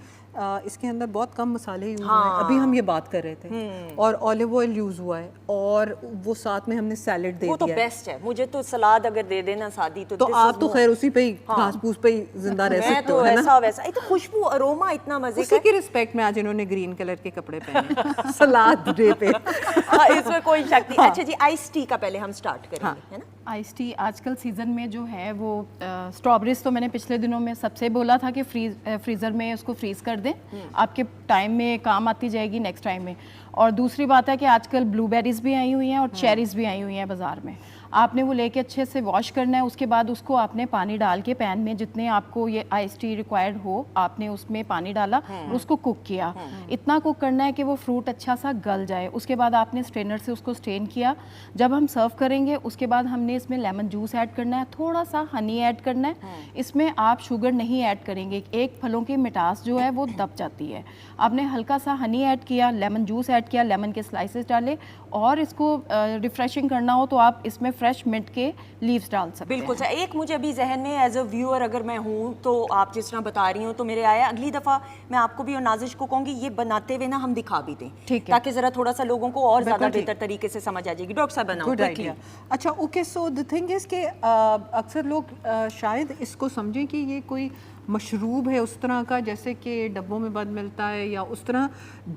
इसके अंदर बहुत कम मसाले यूज़ हुए हैं। अभी हम ये बात कर रहे थे, और ऑलिव ऑयल यूज़ हुआ है, और वो साथ में हमने सैलेड दे दिया। वो तो बेस्ट है। मुझे तो सलाद अगर दे देना सादी तो आप तो खैर उसी पे ही घास फूस पे ही जिंदा रह सकते हो, है ना? वैसा तो खुशबू अरोमा इतना मजे उसी की रिस्पेक्ट में आज इन्होंने ग्रीन कलर के कपड़े पहने सलाद डे पे। इसमें कोई शक नहीं। अच्छा जी, आइस टी का पहले हम स्टार्ट करेंगे, है ना? आइस टी आजकल सीज़न में जो है वो स्ट्रॉबेरीज तो मैंने पिछले दिनों में सबसे बोला था कि फ्रीज़र में उसको फ्रीज़ कर दें, आपके टाइम में काम आती जाएगी नेक्स्ट टाइम में। और दूसरी बात है कि आजकल ब्लूबेरीज़ भी आई हुई हैं और चेरीज़ भी आई हुई हैं बाज़ार में। आपने वो लेके अच्छे से वॉश करना है, उसके बाद उसको आपने पानी डाल के पैन में जितने आपको ये आइस टी रिक्वायर्ड हो आपने उसमें पानी डाला और उसको कुक किया। इतना कुक करना है कि वो फ्रूट अच्छा सा गल जाए। उसके बाद आपने स्ट्रेनर से उसको स्ट्रेन किया। जब हम सर्व करेंगे उसके बाद हमने इसमें लेमन जूस ऐड करना है, थोड़ा सा हनी ऐड करना है। इसमें आप शुगर नहीं ऐड करेंगे, एक फलों की मिठास जो है वो दब जाती है। आपने हल्का सा हनी ऐड किया, लेमन जूस ऐड किया, लेमन के स्लाइसेस डाले, और इसको रिफ्रेशिंग करना हो तो आप इसमें फ्रेश मिंट के लीव्स डाल सकते बिल्कुल हैं। सर, एक मुझे अभी जहन में एज अ व्यूअर अगर मैं हूँ तो आप जिस तरह बता रही हूँ तो मेरे आया, अगली दफ़ा मैं आपको भी और नाजिश को कहूँगी ये बनाते हुए ना हम दिखा भी दें, ठीक है, ताकि ज़रा थोड़ा सा लोगों को और ज़्यादा बेहतर तरीके से समझ आ जाएगी। डॉक्टर साहब बनाओ गुड quickly। आइडिया। अच्छा okay, so the thing is कि अक्सर लोग शायद इसको समझें कि ये कोई मशरूब है उस तरह का जैसे कि डब्बों में बंद मिलता है या उस तरह।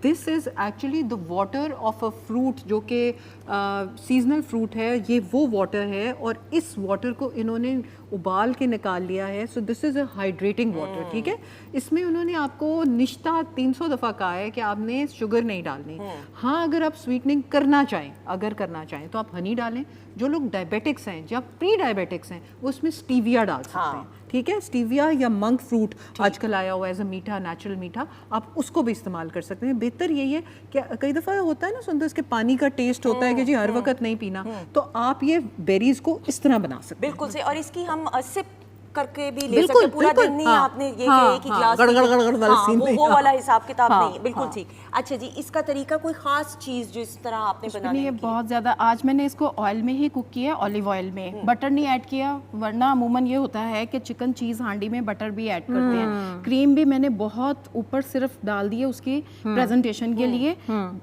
This is actually the water of a fruit जो कि सीजनल फ्रूट है, ये वो वाटर है और इस वाटर को इन्होंने उबाल के निकाल लिया है। So this is a hydrating water, ठीक है। इसमें उन्होंने आपको निश्ता 300 दफ़ा कहा है कि आपने शुगर नहीं डालनी। हाँ, अगर आप स्वीटनिंग करना चाहें तो आप हनी डालें। जो लोग डायबिटिक्स हैं, जब प्री डायबिटिक्स हैं, वो उसमें स्टीविया डाल सकते हैं, ठीक है। स्टीविया या मंक फ्रूट आजकल आया हुआ है एज अ मीठा, नेचुरल मीठा, आप उसको भी इस्तेमाल कर सकते हैं। बेहतर यही है कि कई दफ़ा होता है ना सुंदर, इसके पानी का टेस्ट होता है कि जी हर वक्त नहीं पीना, तो आप ये बेरीज को इस तरह बना सकते हैं। बिल्कुल से, और इसकी हम सिप करके भी ले सकते हैं, पूरा दिन नहीं आपने ये कि एक ही ग्लास वो वाला हिसाब किताब नहीं है। बिल्कुल ठीक। अच्छा जी, इसका तरीका कोई खास चीज़ जो इस तरह आपने बनाने ये बहुत ज़्यादा, आज मैंने इसको ऑयल में ही कुक किया, ऑलिव ऑयल में, बटर नहीं ऐड किया, वरना अमूमन ये होता है कि चिकन चीज़ हांडी में बटर भी ऐड करते हैं। क्रीम भी मैंने बहुत ऊपर सिर्फ डाल दी है उसकी प्रेजेंटेशन के लिए।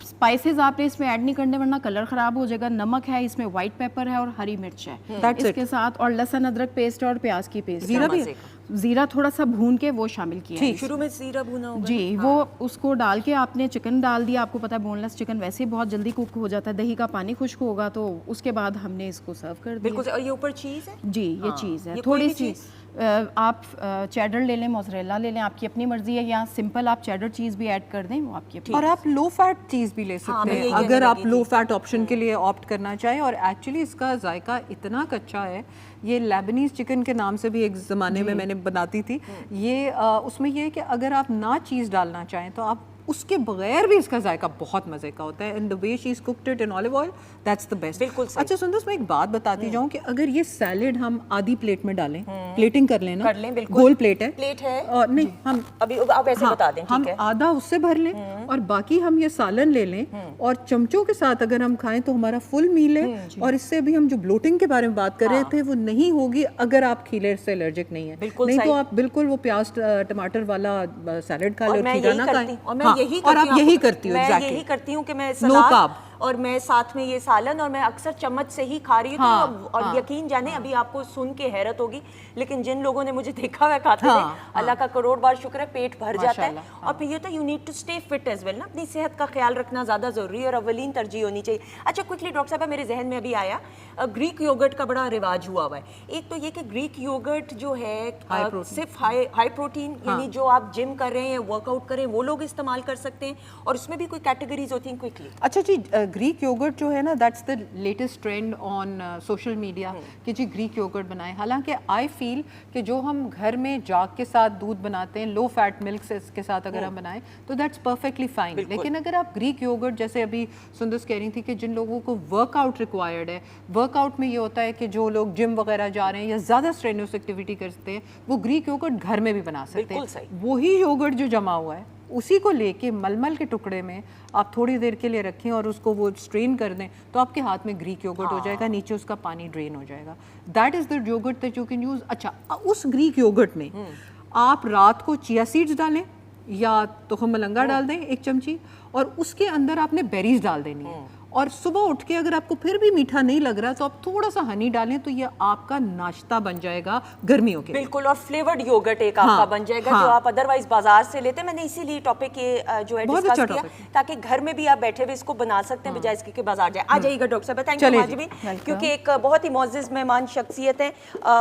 स्पाइसेस आपने इसमें ऐड नहीं करने वरना कलर ख़राब हो जाएगा। नमक है इसमें, व्हाइट पेपर है और हरी मिर्च है इसके साथ, और लहसुन अदरक पेस्ट और प्याज की पेस्ट। जीरा थोड़ा सा भून के वो शामिल किया है। शुरू में जीरा भुना होगा जी, वो उसको डाल के आपने चिकन डाल दिया। आपको पता है बोनलेस चिकन वैसे ही बहुत जल्दी कुक हो जाता है, दही का पानी खुश्क होगा तो उसके बाद हमने इसको सर्व कर दिया। बिल्कुल। और ये ऊपर चीज़ है जी, ये चीज़ है ये कोई थोड़ी भी सी। आप चेडर ले लें, मोज़रेला ले लें, आपकी अपनी मर्जी है, या सिंपल आप चेडर चीज़ भी ऐड कर दें, वो आपकी अपनी। और आप लो फैट चीज़ भी ले सकते हैं अगर आप लो फैट ऑप्शन के लिए ऑप्ट करना चाहें। और एक्चुअली इसका जायका इतना कच्चा है, ये लेबनीज़ चिकन के नाम से भी एक ज़माने में मैंने बनाती थी ये। उसमें ये है कि अगर आप ना चीज़ डालना चाहें तो आप उसके बगैर भी इसका जायका बहुत मज़े का होता है। And the way she is cooked it in olive oil, that's the best. बिल्कुल सही। अच्छा सुंदर, मैं एक बात बताती जाऊँ कि अगर ये सैलेड हम आधी प्लेट में डालें, प्लेटिंग कर लें ना, गोल प्लेट है और नहीं हम अभी आप ऐसे बता दें, हम आधा उससे भर लें और बाकी हम ये सालन ले लें और चमचों के साथ अगर हम खाएं तो हमारा फुल मील है। और इससे अभी हम जो ब्लोटिंग के बारे में बात कर रहे थे वो नहीं होगी अगर आप खीले से एलर्जिक नहीं है। नहीं तो आप बिल्कुल वो प्याज टमाटर वाला सैलेड खा लो, खीरा ना खाएं। और आप यही करती हो। मैं यही करती हूँ कि मैं सलाद और मैं साथ में ये सालन, और मैं अक्सर चम्मच से ही खा रही हूँ। और यकीन जाने अभी आपको सुन के हैरत होगी, लेकिन जिन लोगों ने मुझे देखा हुआ खाते थे, अल्लाह का करोड़ बार शुक्र है, पेट भर जाता है। और फिर ये तो you need to stay fit as well ना, अपनी सेहत का ख्याल रखना ज़्यादा ज़रूरी है और अवलीन तरजीह होनी चाहिए। अच्छा क्विकली डॉक्टर साहब, मेरे जहन में अभी आया, ग्रीक योगर्ट का बड़ा रिवाज हुआ हुआ है। एक तो ये कि ग्रीक योगर्ट जो है सिर्फ हाई प्रोटीन, यानी जो आप जिम कर रहे हैं, वर्कआउट कर रहे हैं, वो लोग इस्तेमाल कर सकते हैं, और उसमें भी कोई कैटेगरीज होती हैं क्विकली? अच्छा जी, ग्रीक योगर्ट जो है ना, that's the latest trend on social media कि जी ग्रीक योगर्ट बनाएं। हालांकि आई फील कि जो हम घर में जाग के साथ दूध बनाते हैं, लो फैट मिल्क से के साथ अगर हम बनाएं तो दैट्स परफेक्टली फाइन। लेकिन अगर आप ग्रीक योगर्ट, जैसे अभी सुंदर कह रही थी कि जिन लोगों को वर्कआउट रिक्वायर्ड है, वर्कआउट में ये होता है कि जो लोग जिम वगैरह जा रहे हैं या ज़्यादा स्ट्रेनुअस एक्टिविटी करते हैं, वो ग्रीक योगर्ट घर में भी बना सकते हैं। वही योगर्ट जो जमा हुआ है उसी को लेके मलमल के टुकड़े में आप थोड़ी देर के लिए रखें और उसको वो स्ट्रेन कर दें तो आपके हाथ में ग्रीक योगर्ट हो जाएगा, नीचे उसका पानी ड्रेन हो जाएगा। That is the yoghurt that you can use. अच्छा, उस ग्रीक योगर्ट में आप रात को चिया सीड्स डालें या तुखम मलंगा डाल दें 1 चमची, और उसके अंदर आपने बेरीज डाल देनी है। और सुबह उठ के अगर आपको फिर भी मीठा नहीं लग रहा तो आप थोड़ा सा हनी डालें तो ये आपका नाश्ता बन जाएगा गर्मियों के। बिल्कुल, और फ्लेवर्ड योगर्ट एक आपका बन जाएगा जो आप अदरवाइज बाजार से लेते हैं। मैंने इसीलिए टॉपिक ये जो है डिस्कस किया ताकि घर में भी आप बैठे हुए इसको बना सकते हैं बजाय इसके कि बाजार जाए। आ जाइएगा डॉक्टर साहब, थैंक यू माजिबीन, क्योंकि एक बहुत ही मोअज़्ज़िज़ मेहमान शख्सियत हैं,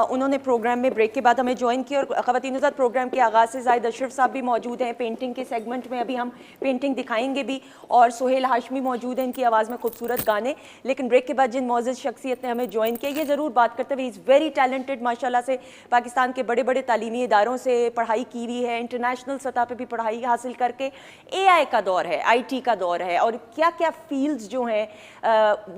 उन्होंने प्रोग्राम में ब्रेक के बाद हमें ज्वाइन किया। और ख़वातीन-ए-ज़ात प्रोग्राम के आगाज़ से ज़ाहिद अशरफ साहब भी मौजूद हैं, पेंटिंग के सेगमेंट में अभी हम पेंटिंग दिखाएंगे भी, और सुहेल हाशमी मौजूद हैं, इनकी आवाज़ में खूबसूरत गाने। लेकिन ब्रेक के बाद जिन मौजूद शख्सियत ने हमें ज्वाइन किया, ये ज़रूर बात करते हुए, इज़ वेरी टैलेंटेड, माशाल्लाह से पाकिस्तान के बड़े बड़े तालीमी इदारों से पढ़ाई की हुई है, इंटरनेशनल सतह पे भी पढ़ाई हासिल करके AI का दौर है, IT का दौर है, और क्या क्या फील्ड्स जो हैं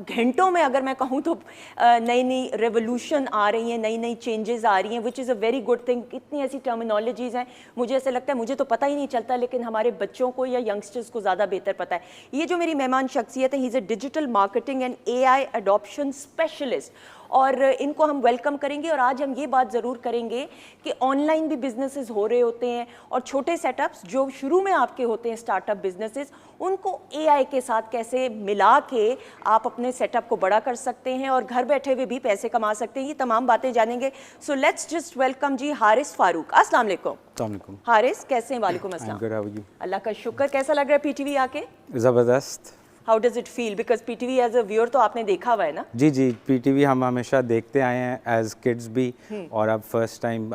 घंटों में अगर मैं कहूँ तो नई नई रेवोल्यूशन आ रही हैं, नई नई चेंजेस आ रही हैं, which is a very good thing. इतनी ऐसी टर्मिनोलॉजीज़ हैं, मुझे ऐसा लगता है मुझे तो पता ही नहीं चलता, लेकिन हमारे बच्चों को या यंगस्टर्स को ज़्यादा बेहतर पता है। ये जो मेरी मेहमान शख्सियत है, he is a digital marketing and AI adoption specialist, और इनको हम वेलकम करेंगे। और आज हम ये बात ज़रूर करेंगे कि ऑनलाइन भी बिजनेसेस हो रहे होते हैं, और छोटे सेटअप्स जो शुरू में आपके होते हैं स्टार्टअप बिजनेसेस, उनको AI के साथ कैसे मिला के आप अपने सेटअप को बड़ा कर सकते हैं और घर बैठे हुए भी पैसे कमा सकते हैं। ये तमाम बातें जानेंगे। सो लेट्स जस्ट वेलकम जी हारिस फारूक। अस्सलाम वालेकुम। हारिस कैसे हैं? वालेकुम अस्सलाम। अल्लाह का शुक्र। कैसा लग रहा है PTV आके? ज़बरदस्त। How does it feel? Because PTV as a viewer तो आपने देखा हुआ है ना? जी जी, PTV हम हमेशा देखते आए हैं एज किड्स भी, और अब फर्स्ट टाइम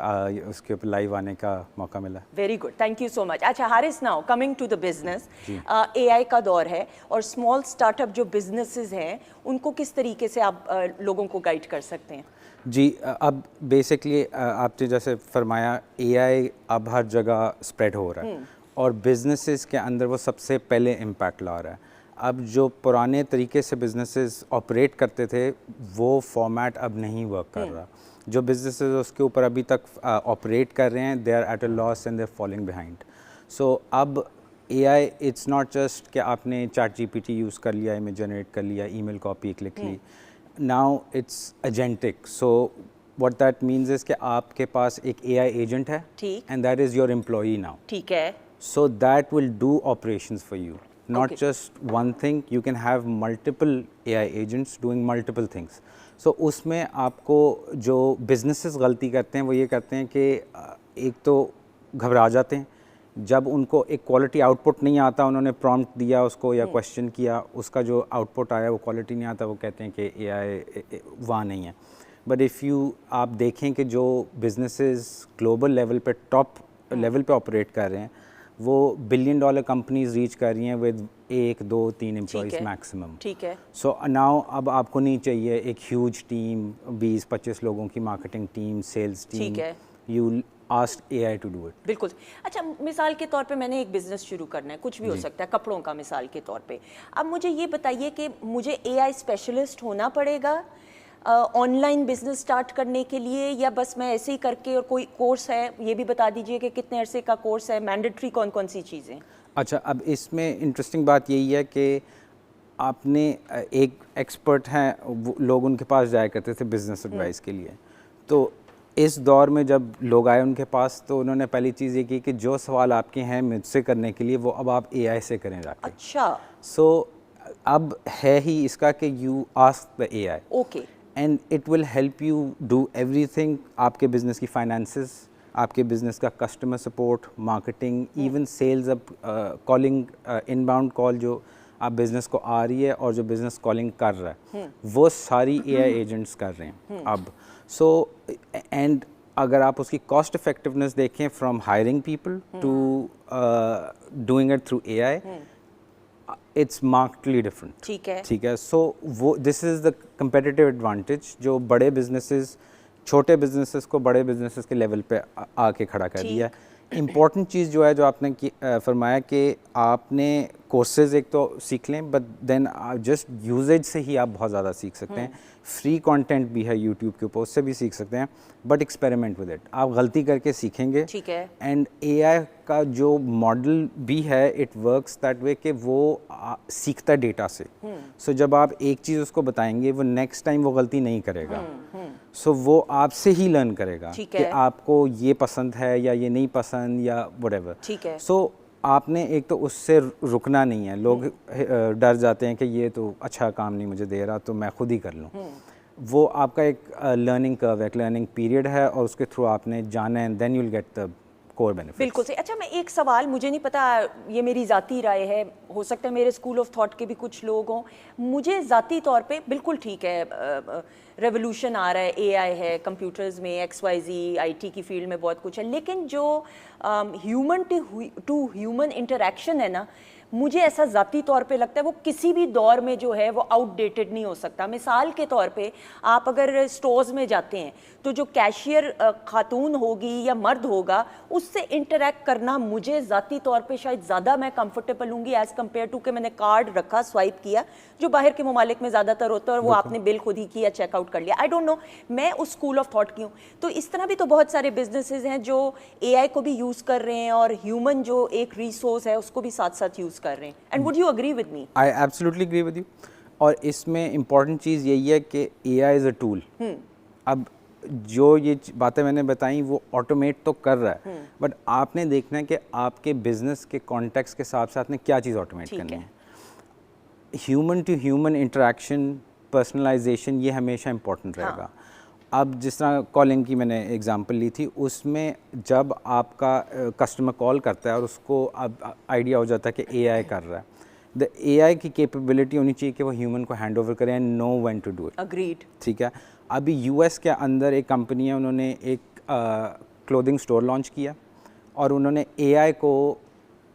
उसके ऊपर लाइव आने का मौका मिला। Very good, thank you so much. अच्छा Haris, now coming to the business, AI का दौर है और स्मॉल स्टार्टअप जो बिजनेसेस हैं उनको किस तरीके से आप लोगों को गाइड कर सकते हैं? जी, अब बेसिकली आपने जैसे फरमाया AI अब हर जगह स्प्रेड हो रहा है और बिजनेसेस के अंदर वो सबसे पहले इम्पैक्ट ला रहा है। अब जो पुराने तरीके से बिजनेसेस ऑपरेट करते थे वो फॉर्मेट अब नहीं वर्क कर रहा। जो बिजनेसेस उसके ऊपर अभी तक ऑपरेट कर रहे हैं, they are at a loss and they are falling behind. So अब AI इट्स नॉट जस्ट कि आपने ChatGPT यूज़ कर लिया, इमेज जनरेट कर लिया, ईमेल कॉपी क्लिक ली। Now it's agentic. So what that means is कि आपके पास एक AI एजेंट है and that is your employee now. ठीक है। So that will do operations for you, not just one thing. You can have multiple AI agents doing multiple things. So उसमें आपको जो businesses गलती करते हैं वो ये करते हैं कि एक तो घबरा जाते हैं जब उनको एक क्वालिटी आउटपुट नहीं आता, उन्होंने प्रॉम्प्ट दिया उसको या क्वेश्चन किया, उसका जो आउटपुट आया वो क्वालिटी नहीं आता, वो कहते हैं कि AI वहाँ नहीं है। बट इफ़ यू आप देखें कि जो बिजनेसेस ग्लोबल लेवल पे टॉप लेवल पे ऑपरेट कर रहे हैं वो $1 बिलियन कंपनीज रीच कर रही हैं विद 1, 2, 3 एम्प्लॉइज़ मैक्सिमम। ठीक है। सो नाउ अब आपको नहीं चाहिए एक ह्यूज टीम, 20-25 लोगों की मार्केटिंग टीम, सेल्स टीम। ठीक है। You ask AI to do it. बिल्कुल। अच्छा, मिसाल के तौर पे मैंने एक बिजनेस शुरू करना है, कुछ भी हो सकता है, कपड़ों का मिसाल के तौर पे। अब मुझे ये बताइए कि मुझे AI स्पेशलिस्ट होना पड़ेगा ऑनलाइन बिजनेस स्टार्ट करने के लिए, या बस मैं ऐसे ही करके, और कोई कोर्स है ये भी बता दीजिए कि कितने अरसे का कोर्स है, मैंडेटरी कौन कौन सी चीज़ें? अच्छा, अब इसमें इंटरेस्टिंग बात यही है कि आपने एक एक्सपर्ट हैं, लोग उनके पास जाया करते थे बिज़नेस एडवाइस के लिए। तो इस दौर में जब लोग आए उनके पास तो उन्होंने पहली चीज़ ये की कि जो सवाल आपके हैं मुझसे करने के लिए वो अब आप AI से करें जाके। अच्छा। सो अब है ही इसका कि you ask the AI। Okay. And it will help you do everything. आपके बिज़नेस की फाइनेंसेस, आपके बिज़नेस का customer support, marketing, even sales, अब कॉलिंग, इनबाउंड कॉल जो आप बिज़नेस को आ रही है और जो बिज़नेस कॉलिंग कर रहा है वो सारी AI एजेंट्स कर रहे हैं अब। सो एंड अगर आप उसकी कॉस्ट इफेक्टिवनेस देखें from hiring people to doing it through AI, it's markedly different. ठीक है। सो वो this is the competitive advantage जो बड़े बिजनेसेस छोटे बिजनेसेस को बड़े बिजनेसेस के लेवल पे आके खड़ा कर दिया। इम्पॉर्टेंट चीज़ जो है जो आपने फरमाया कि आपने कोर्सेज एक तो सीख लें, बट देन जस्ट यूजेज से ही आप बहुत ज़्यादा सीख सकते हैं। फ्री कंटेंट भी है यूट्यूब के ऊपर, उससे भी सीख सकते हैं, बट एक्सपेरिमेंट विद इट। आप गलती करके सीखेंगे। ठीक है। एंड AI का जो मॉडल भी है इट वर्क्स दैट वे कि वो सीखता है डेटा से। सो जब आप एक चीज़ उसको बताएंगे वो नेक्स्ट टाइम वो गलती नहीं करेगा। सो वो आपसे ही लर्न करेगा कि आपको ये पसंद है या ये नहीं पसंद या व्हाटएवर। ठीक है। सो आपने एक तो उससे रुकना नहीं है। लोग डर जाते हैं कि ये तो अच्छा काम नहीं मुझे दे रहा तो मैं खुद ही कर लूँ। वो आपका एक लर्निंग कर्व है, एक लर्निंग पीरियड है और उसके थ्रू आपने जाना है, then you will get the core benefits. बिल्कुल सही। अच्छा, मैं एक सवाल, मुझे नहीं पता, ये मेरी ज़ाती राय है, हो सकता है मेरे स्कूल ऑफ थॉट के भी कुछ लोग हों, मुझे ज़ाती तौर पे बिल्कुल ठीक है, रेवोल्यूशन आ रहा है, AI है, कंप्यूटर्स में XYZ IT की फील्ड में बहुत कुछ है, लेकिन जो ह्यूमन टू ह्यूमन इंटरेक्शन है ना, मुझे ऐसा ज़ाती तौर पे लगता है वो किसी भी दौर में जो है वो आउटडेटेड नहीं हो सकता। मिसाल के तौर पे आप अगर स्टोर्स में जाते हैं तो जो कैशियर खातून होगी या मर्द होगा उससे इंटरेक्ट करना मुझे ज़ाती तौर पे शायद ज़्यादा मैं कंफर्टेबल हूँगी एज़ कम्पेयर टू कि मैंने कार्ड रखा, स्वाइप किया, जो बाहर के ममालिक में ज़्यादातर होता है और वो आपने बिल खुद ही किया, चेकआउट कर लिया। आई डोंट नो, मैं उस स्कूल ऑफ थॉट की हूँ। तो इस तरह भी तो बहुत सारे बिजनेसेस हैं जो AI को भी यूज़ कर रहे हैं और ह्यूमन जो एक रिसोर्स है उसको भी साथ साथ यूज़ कर रहे हैं। And would you agree with me? I absolutely agree with you. और इसमें इम्पॉर्टेंट चीज़ यही है कि AI इज़ अ टूल। अब जो ये बातें मैंने बताई वो ऑटोमेट तो कर रहा है, बट आपने देखना है कि आपके बिजनेस के कॉन्टेक्स्ट के हिसाब से आपने क्या चीज़ ऑटोमेट करनी है। Human to human interaction, personalisation, ये हमेशा इम्पॉर्टेंट रहेगा। अब जिस तरह कॉलिंग की मैंने एग्जांपल ली थी, उसमें जब आपका कस्टमर कॉल करता है और उसको अब आइडिया हो जाता है कि AI कर रहा है, द AI की कैपेबिलिटी होनी चाहिए कि वो ह्यूमन को हैंड ओवर करें and know when to do it. Agreed. ठीक है। अभी US के अंदर एक कंपनी है, उन्होंने एक क्लोथिंग स्टोर लॉन्च किया और उन्होंने AI को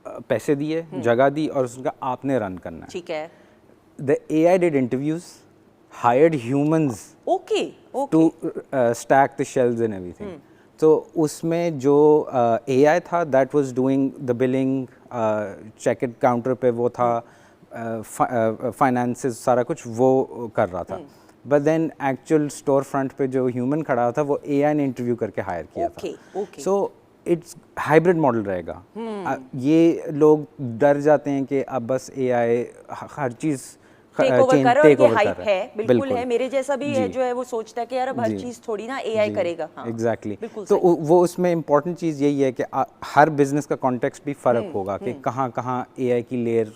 पैसे दिए, जगह दी और उसका आपने रन करना है। ठीक है। The AI did interviews, hired humans okay to stack the shelves and everything. तो उसमें जो AI था that was doing the billing, check counter पे वो था, फाइनेंसेस सारा कुछ वो कर रहा था, but then actual store front पे जो ह्यूमन खड़ा था वो AI ने इंटरव्यू करके हायर किया था। सो इट्स हाइब्रिड मॉडल रहेगा। ये लोग डर जाते हैं कि अब बस AI हर चीज़ टेक ओवर कर, और ये हाइप है, बिल्कुल है। बिल्कुल। मेरे जैसा भी है जी। जो है वो सोचता है कि यार अब हर जी। चीज़ थोड़ी ना AI करेगा। हाँ, एग्जैक्टली। बिल्कुल तो सही। वो उसमें इम्पॉर्टेंट चीज़ यही है कि हर बिजनेस का कॉन्टेक्स्ट भी फ़र्क होगा कि कहाँ कहाँ AI की लेयर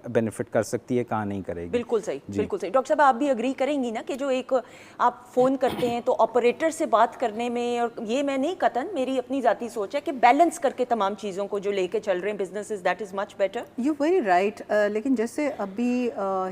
बेनिफिट कर सकती है, कहाँ नहीं करेगी। बिल्कुल सही, बिल्कुल सही। डॉक्टर साहब, आप भी अग्री करेंगी ना कि जो एक आप फ़ोन करते हैं तो ऑपरेटर से बात करने में, और ये मैं नहीं कतन, मेरी अपनी ज़ाती सोच है कि बैलेंस करके तमाम चीज़ों को जो लेके चल रहे हैं businesses, that is much better. You very right. लेकिन जैसे अभी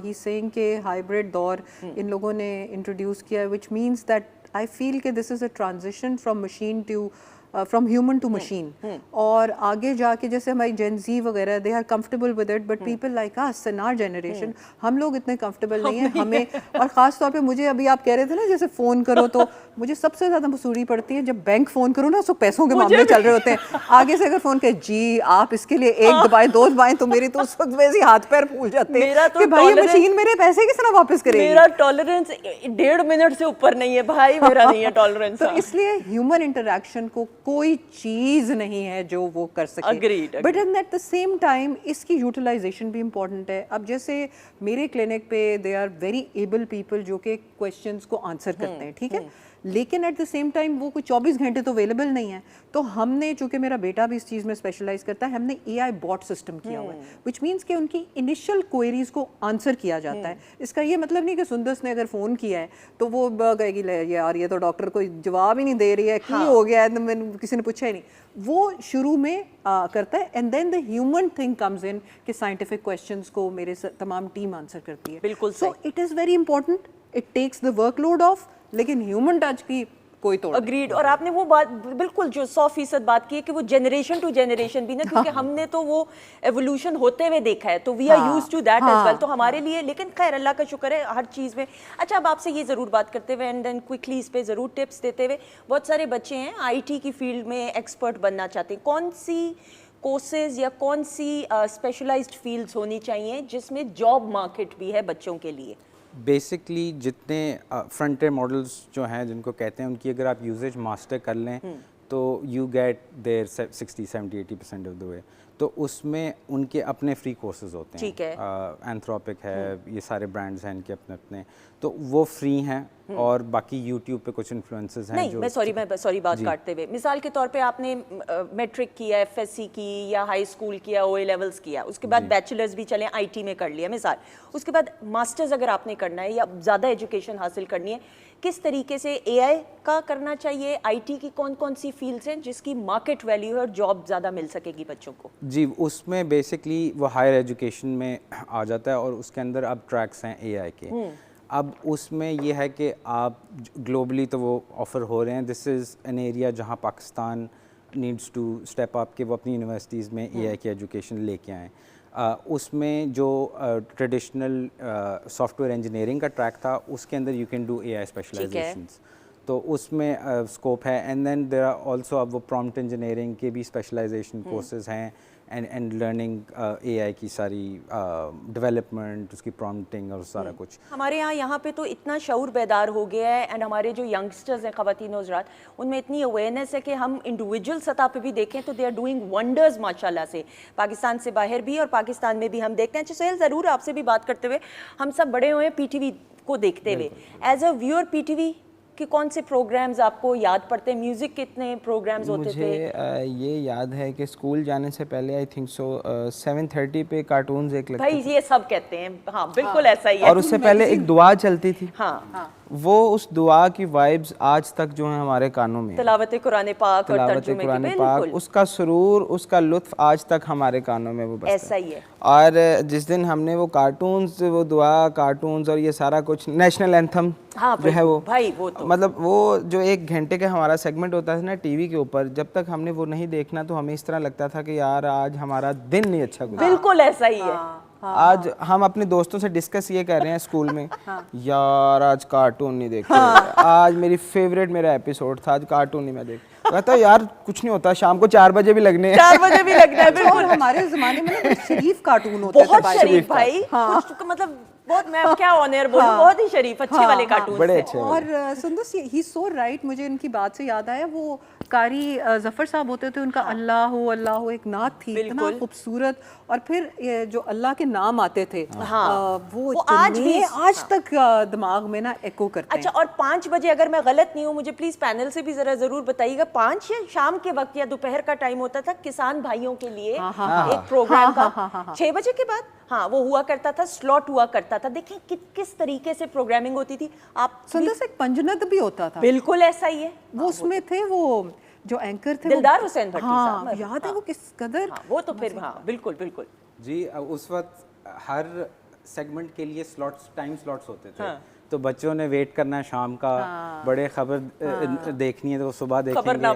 ही सेइंग के हाइब्रिड दौर इन लोगों ने इंट्रोड्यूस किया, which means that I feel कि this is a transition from machine to from human to machine. और आगे जाके जैसे हमारी जेन जी वगैरह, they are comfortable with it, but people like us in our generation, हम लोग इतने कंफर्टेबल नहीं है हमें। और ख़ास तौर पे मुझे अभी आप कह रहे थे ना जैसे फ़ोन करो, तो मुझे सबसे ज़्यादा मसूरी पड़ती है जब बैंक फ़ोन करो ना, तो पैसों के मामले चल रहे होते हैं। आगे से अगर फ़ोन करे, जी आप इसके लिए एक दबाएं, दो दबाएं, तो मेरी तो उस वक्त वैसे ही हाथ पैर फूल जाते मेरा हैं तो कि भाई ये tolerance- मशीन मेरे पैसे किस तरह वापस करेगी। मेरा टॉलरेंस 1.5 मिनट से ऊपर नहीं है भाई, मेरा नहीं है टॉलरेंस। तो इसलिए ह्यूमन इंटरेक्शन को कोई चीज नहीं है जो वो कर सके। Agreed, but at the same time इसकी यूटिलाइजेशन भी इम्पोर्टेंट है। अब जैसे मेरे क्लिनिक पे they are very able people जो कि क्वेश्चंस को आंसर करते हैं, ठीक है, लेकिन एट द सेम टाइम वो कोई 24 घंटे तो अवेलेबल नहीं है। तो हमने, चूंकि मेरा बेटा भी इस चीज़ में स्पेशलाइज करता है, हमने AI बॉट सिस्टम किया हुआ है, विच मीन्स कि उनकी इनिशियल क्वेरीज को आंसर किया जाता है। इसका ये मतलब नहीं कि सुंदस ने अगर फ़ोन किया है तो वो कहेगी यार ये तो डॉक्टर कोई जवाब ही नहीं दे रही है, की हो गया है, तो मैंने किसी ने पूछा ही नहीं। वो शुरू में करता है and then the human thing comes in कि साइंटिफिक क्वेश्चंस को मेरे तमाम टीम आंसर करती है। बिल्कुल so it is very important, it takes the workload off, लेकिन ह्यूमन टच की कोई तोड़। अग्रीड। और आपने वो बात बिल्कुल जो 100% बात की है कि वो जनरेशन टू जनरेशन भी ना, क्योंकि हमने तो वो एवोल्यूशन होते हुए देखा है, तो we are used to that as well. तो हमारे लिए, लेकिन खैर अल्लाह का शुक्र है हर चीज़ में। अच्छा, अब आपसे ये ज़रूर बात करते हुए एंड देन क्विकली इस पे ज़रूर टिप्स देते हुए, बहुत सारे बच्चे हैं IT की फील्ड में एक्सपर्ट बनना चाहते हैं, कौन सी कोर्सेज या कौन सी स्पेशलाइज्ड फील्ड्स होनी चाहिए जिसमें जॉब मार्केट भी है बच्चों के लिए? बेसिकली जितने फ्रंटियर मॉडल्स जो हैं जिनको कहते हैं, उनकी अगर आप यूजेज मास्टर कर लें तो you get there 60-70-80% of the way. तो उसमें उनके अपने फ्री कोर्सेज होते हैं। ठीक है। एंथ्रोपिक है, ये सारे ब्रांड्स हैं इनके अपने अपने, तो वो फ्री हैं। और बाकी यूट्यूब पे कुछ इन्फ्लुएंसर्स हैं नहीं, जो मैं सॉरी बात काटते हुए, मिसाल के तौर पे आपने मैट्रिक किया, FSC की या हाई स्कूल किया, OA लेवल्स किया, उसके बाद बैचलर्स भी चले IT में कर लिया मिसाल, उसके बाद मास्टर्स अगर आपने करना है या ज़्यादा एजुकेशन हासिल करनी है, किस तरीके से AI का करना चाहिए? IT की कौन कौन सी फील्ड्स हैं जिसकी मार्केट वैल्यू है और जॉब ज़्यादा मिल सकेगी बच्चों को? जी, उसमें बेसिकली वो हायर एजुकेशन में आ जाता है और उसके अंदर अब ट्रैक्स हैं AI के। अब उसमें ये है कि आप ग्लोबली तो वो ऑफ़र हो रहे हैं। दिस इज़ एन एरिया जहाँ Pakistan needs to step up कि वो अपनी यूनिवर्सिटीज़ में AI की एजुकेशन लेके आएँ। उसमें जो ट्रेडिशनल सॉफ्टवेयर इंजीनियरिंग का ट्रैक था, उसके अंदर you can do AI specialisations, तो उसमें स्कोप है। And then there are also अब वो प्रॉम्प्ट इंजीनियरिंग के भी स्पेशलाइजेशन कोर्सेज हैं, एंड लर्निंग AI की सारी डेवलपमेंट, उसकी प्रॉम्प्टिंग और सारा कुछ। हमारे यहाँ पे तो इतना शऊर बेदार हो गया है, एंड हमारे जो यंगस्टर्स हैं, ख़वातीन और हज़रात, उनमें इतनी अवेयरनेस है कि हम इंडिविजुअल सतह पे भी देखें तो दे आर डूइंग वंडर्स माशाल्लाह से, पाकिस्तान से बाहर भी और पाकिस्तान में भी हम देखते हैं। अच्छा सोहेल, ज़रूर आपसे भी बात करते हुए, हम सब बड़े हुए हैं PTV को देखते हुए, एज अ व्यूअर PTV कि कौन से प्रोग्राम्स आपको याद पड़ते हैं? म्यूजिक कितने प्रोग्राम्स होते थे? मुझे ये याद है कि स्कूल जाने से पहले आई थिंक सो 7:30 पे कार्टून्स एक लगते भाई थे। ये सब कहते हैं, हाँ बिल्कुल ऐसा ही है। और उससे पहले एक दुआ चलती थी, हाँ, वो उस दुआ की वाइब्स आज तक जो है हमारे कानों में, तिलावत कुरान पाक और तिलावत तर्जुमे की, कुरान पाक, बिल्कुल उसका सुरूर, उसका लुत्फ आज तक हमारे कानों में वो बजता ऐसा ही है। और जिस दिन हमने वो कार्टून्स, वो दुआ कार्टून्स और ये सारा कुछ, नेशनल एंथम हाँ जो है वो, भाई वो तो मतलब वो जो 1 घंटे का हमारा सेगमेंट होता था ना टीवी के ऊपर, जब तक हमने वो नहीं देखना तो हमें इस तरह लगता था कि यार आज हमारा दिन नहीं अच्छा गुजरा। बिल्कुल ऐसा ही है। आज हम अपने दोस्तों से डिस्कस ये कर रहे हैं स्कूल में, यार आज कार्टून नहीं देखते, आज मेरी फेवरेट मेरा एपिसोड था, आज कार्टून नहीं मैं देख, कहता यार कुछ नहीं होता, शाम को 4 बजे भी लगने हैं। 4 बजे भी लगना है, बिल्कुल। और हमारे ज़माने में ना बड़े शरीफ कार्टून होते थे बहुत भाई। शरीफ भाई, कुछ मतलब बहुत, मैं अब क्या ऑनर बोलूं, बहुत ही शरीफ अच्छे वाले कार्टून बड़े थे। अच्छे। और सुंदस, ही सो राइट, मुझे इनकी बात से याद आया, वो कारी जफर साहब होते थे, उनका अल्लाह अल्लाह एक नात थी, इतना खूबसूरत, और फिर ये जो अल्लाह के नाम आते थे, वो आज तक दिमाग में ना एको करते हैं। अच्छा, और 5 बजे, अगर मैं गलत नहीं हूँ, मुझे प्लीज पैनल से भी जरा जरूर बताइएगा, 5 या शाम के वक्त या दोपहर का टाइम होता था किसान भाइयों के लिए एक प्रोग्राम का, 6 बजे के बाद, हाँ वो हुआ करता था, स्लॉट हुआ करता था। देखिए किस तरीके से प्रोग्रामिंग होती थी। आप सुंदर एक पंजनद भी होता था, बिल्कुल ऐसा ही है, वो उसमें थे, वो जो एंकर थे दिलदार हुसैन भट्टी हाँ, साहब, याद है वो किस कदर, वो तो फिर हाँ बिल्कुल बिल्कुल जी, उस वक्त हर सेगमेंट के लिए स्लॉट्स, टाइम स्लॉट्स होते थे। तो बच्चों ने वेट करना है शाम का, बड़े खबर देखनी है तो वो सुबह देखेंगे।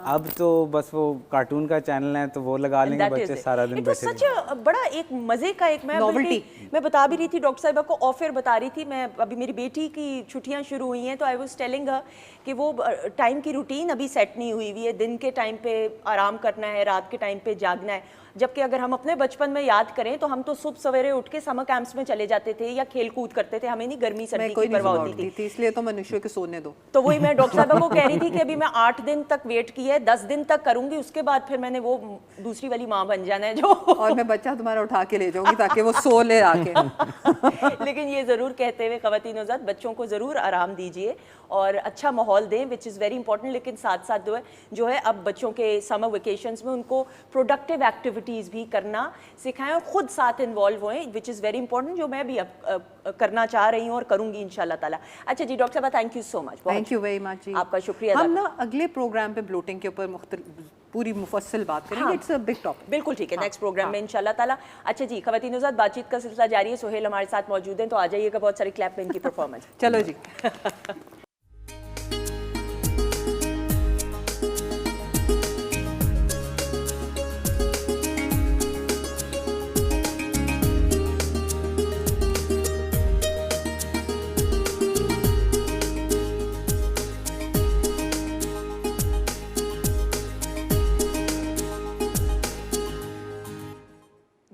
अब तो बस वो कार्टून का चैनल है तो वो लगा लेंगे बच्चे, सारा दिन बैठे। सच बड़ा एक मजे का एक मैं बता भी रही थी डॉक्टर साहिबा को, ऑफर बता रही थी मैं, अभी मेरी बेटी की छुट्टियां शुरू हुई हैं तो आई वाज टेलिंग हर कि वो टाइम की रूटीन अभी सेट नहीं हुई हुई है, दिन के टाइम पे आराम करना है, रात के टाइम पे जागना है। जबकि अगर हम अपने बचपन में याद करें तो हम तो सुबह सवेरे उठ के समर कैंप्स में चले जाते थे या खेल कूद करते थे, हमें नहीं गर्मी सर्दी की परवाह होती थी, इसलिए तो मनुष्य के सोने दो। तो वही मैं डॉक्टर साहब को कह रही थी कि अभी मैं 8 दिन तक वेट किया है, 10 दिन तक करूंगी, उसके बाद फिर मैंने वो दूसरी वाली माँ बन जाना है जो और मैं बच्चा तुम्हारा उठा के ले जाऊंगी ताकि वो सो ले आके। लेकिन ये ज़रूर कहते हुए ख़वातीन हज़रात, बच्चों को ज़रूर आराम दीजिए और अच्छा माहौल दें, विच इज़ वेरी इंपॉर्टेंट। लेकिन साथ साथ जो है अब बच्चों के समर वेकेशंस में उनको प्रोडक्टिव एक्टिविटीज़ भी करना सिखाएं और ख़ुद साथ इन्वॉल्व होएं, विच इज़ वेरी इंपॉर्टेंट, जो मैं भी अब करना चाह रही हूँ और करूँगी इंशाल्लाह ताला। अच्छा जी डॉक्टर साहब, thank you so much, thank you very much जी, आपका शुक्रिया। हम ना अगले प्रोग्राम पे ब्लोटिंग के ऊपर पूरी मुफस्सिल बात करेंगे, इट्स अ बिग टॉपिक। बिल्कुल ठीक है, नेक्स्ट प्रोग्राम में इंशाल्लाह ताला। अच्छा जी ख़वातीन हज़रात, बातचीत का सिलसिला जारी है, सोहेल हमारे साथ मौजूद हैं, तो आ जाइएगा, बहुत सारी क्लैप में इनकी परफॉर्मेंस। चलो जी।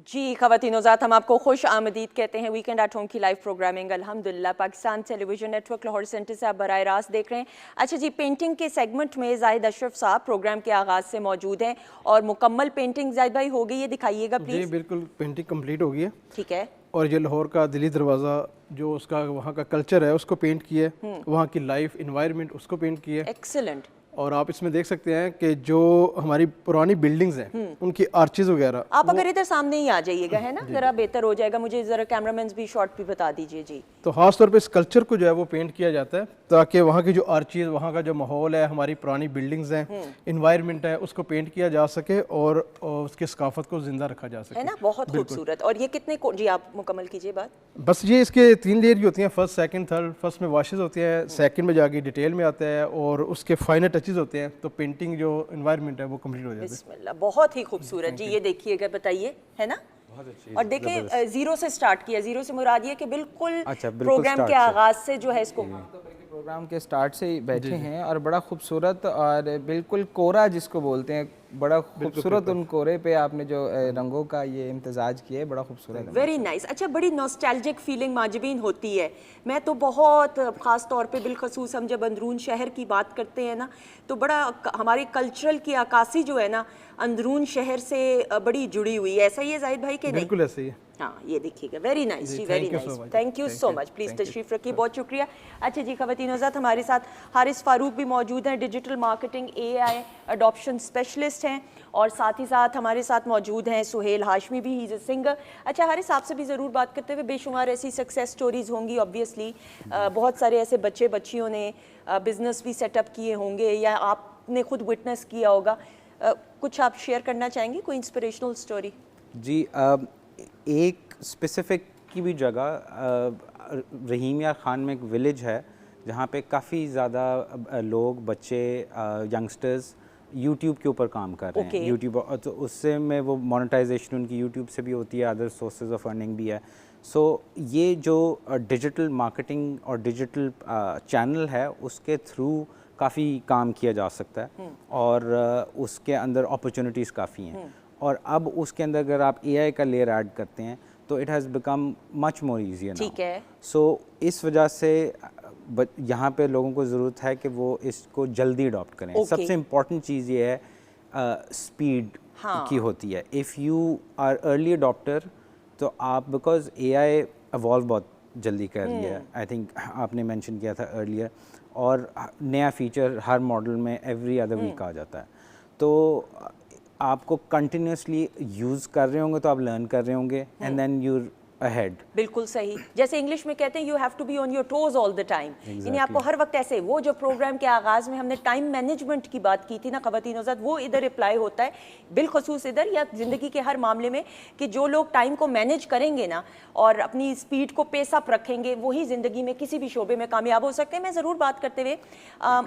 जी ख़वातीन हज़रात, हम आपको खुश आमदीद कहते हैं वीकेंड एट होम की लाइव प्रोग्रामिंग अल्हम्दुलिल्लाह Pakistan television network Lahore centre से आप बराह रास्त देख रहे हैं। अच्छा जी, पेंटिंग के सेगमेंट में जाहिद अशरफ साहब प्रोग्राम के आगाज़ से मौजूद हैं और मुकम्मल पेंटिंग जाहिद भाई हो गई है, दिखाइएगा प्लीज़। जी बिल्कुल, पेंटिंग कंप्लीट हो गई है, ठीक है। और ये लाहौर का दिली दरवाज़ा जो उसका वहाँ का कल्चर है उसको पेंट किया है, वहाँ की लाइफ इन्वायरमेंट उसको पेंट किया है। एक्सीलेंट। और आप इसमें देख सकते हैं कि जो हमारी पुरानी बिल्डिंग्स हैं उनकी आर्चेज वगैरह, आप अगर इधर सामने ही आ जाइएगा, है ना, जरा बेहतर हो जाएगा, मुझे जरा कैमरामैन भी शॉट भी बता दीजिए जी। तो खास तौर पे इस कल्चर को जो है वो पेंट किया जाता है ताकि वहाँ की जो आर्चेज, वहाँ का जो माहौल है, हमारी पुरानी बिल्डिंग्स हैं, इन्वायरमेंट है, उसको पेंट किया जा सके और उसकी सकाफत को जिंदा रखा जा सके, है ना, बहुत खूबसूरत। और ये कितने जी आप मुकम्मल कीजिए बात। बस ये इसके 3 लेयर की होती हैं, फर्स्ट सेकंड थर्ड। फर्स्ट में वॉशेस होती हैं, सेकंड में जाके डिटेल में आता है और उसके फाइनल टचेस होते हैं, तो पेंटिंग जो एनवायरनमेंट है वो कंप्लीट हो जाता है। बिस्मिल्लाह, बहुत ही खूबसूरत जी, ये देखिएगा, बताइए, है ना। और देखें जीरो से स्टार्ट किया, जीरो से मुराद ये कि बिल्कुल प्रोग्राम के आगाज से जो है इसको प्रोग्राम के स्टार्ट से ही बैठे हैं और बड़ा खूबसूरत और बिल्कुल कोरा जिसको बोलते हैं, बड़ा खूबसूरत उन कोरे पे आपने जो रंगों का ये इम्तजाज किया है, बड़ा खूबसूरत है। Very nice. अच्छा, बड़ी नॉस्टैल्जिक फीलिंग माजबीन होती है। मैं तो बहुत ख़ास तौर पे बिलखसूस हम जब अंदरून शहर की बात करते हैं ना, तो बड़ा हमारे कल्चरल की अक्कासी जो है ना अंदरून शहर से बड़ी जुड़ी हुई है। ऐसा ही है जाहिद भाई के? बिल्कुल ऐसे ही है। हाँ, ये देखिएगा। वेरी नाइस जी, very nice, thank you so much. Please तशरीफ़ रखिए, बहुत शुक्रिया। अच्छा जी, ख़वातीन हज़रात, हमारे साथ हारिस फ़ारूक भी मौजूद हैं, digital marketing AI adoption specialist हैं, और साथ ही साथ हमारे साथ मौजूद हैं सुहेल हाशमी भी, ही इज़ अ सिंगर। अच्छा हारिस, आपसे भी ज़रूर बात करते हुए, बेशुमार ऐसी सक्सेस स्टोरीज़ होंगी ऑब्वियसली, बहुत सारे ऐसे बच्चे बच्चियों ने बिज़नेस भी सेटअप किए होंगे या आपने खुद विटनेस किया होगा, कुछ आप शेयर करना चाहेंगे, कोई इंस्पिरेशनल स्टोरी? जी, एक स्पेसिफिक की भी जगह रहीम यार ख़ान में एक विलेज है जहाँ पे काफ़ी ज़्यादा लोग, बच्चे, यंगस्टर्स यूट्यूब के ऊपर काम कर रहे हैं। यूट्यूब, तो उससे में वो मोनेटाइजेशन उनकी यूट्यूब से भी होती है, अदर सोर्सेज ऑफ अर्निंग भी है। सो ये जो डिजिटल मार्केटिंग और डिजिटल चैनल है उसके थ्रू काफ़ी काम किया जा सकता है और उसके अंदर अपॉर्चुनिटीज़ काफ़ी हैं। और अब उसके अंदर अगर आप AI का लेयर ऐड करते हैं तो it has become much more easier now. ठीक है। सो इस वजह से यहाँ पे लोगों को ज़रूरत है कि वो इसको जल्दी अडॉप्ट करें। सबसे इम्पॉर्टेंट चीज़ ये है स्पीड की होती है। If you are early adopter तो आप, बिकॉज AI एवॉल्व बहुत जल्दी कर रही है, आई थिंक आपने मेंशन किया था अर्लियर, और नया फीचर हर मॉडल में एवरी अदर वीक आ जाता है। तो आपको कंटिन्यूसली यूज़ कर रहे होंगे तो आप लर्न कर रहे होंगे एंड देन यू अहेड। बिल्कुल सही, जैसे इंग्लिश में कहते हैं you have to be on your toes all the time, यानी आपको हर वक्त ऐसे, वो जो प्रोग्राम के आगाज़ में हमने टाइम मैनेजमेंट की बात की थी ना ख़वातीन हज़रात, वो इधर अप्लाई होता है बिलखसूस इधर या ज़िंदगी के हर मामले में, कि जो लोग टाइम को मैनेज करेंगे ना और अपनी स्पीड को पेस अप रखेंगे, वही ज़िंदगी में किसी भी शोबे में कामयाब हो सकते हैं। मैं ज़रूर बात करते हुए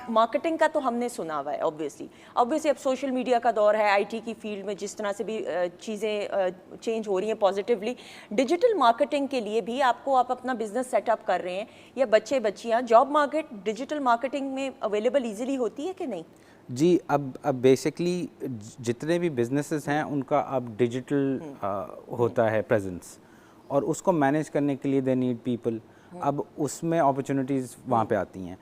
मार्केटिंग का तो हमने सुना हुआ है, ऑब्वियसली अब सोशल मीडिया का दौर है, IT की फील्ड में जिस तरह से भी चीज़ें चेंज हो रही हैं पॉजिटिवली, डिजिटल मार्केटिंग के लिए भी आप अपना बिजनेस सेटअप कर रहे हैं, या बच्चे बच्चियां, जॉब मार्केट डिजिटल मार्केटिंग में अवेलेबल इजीली होती है कि नहीं? जी, अब बेसिकली जितने भी बिजनेसेस हैं उनका अब डिजिटल होता है प्रेजेंस, और उसको मैनेज करने के लिए दे नीड पीपल। अब उसमें अपॉर्चुनिटीज़ वहाँ पे आती हैं।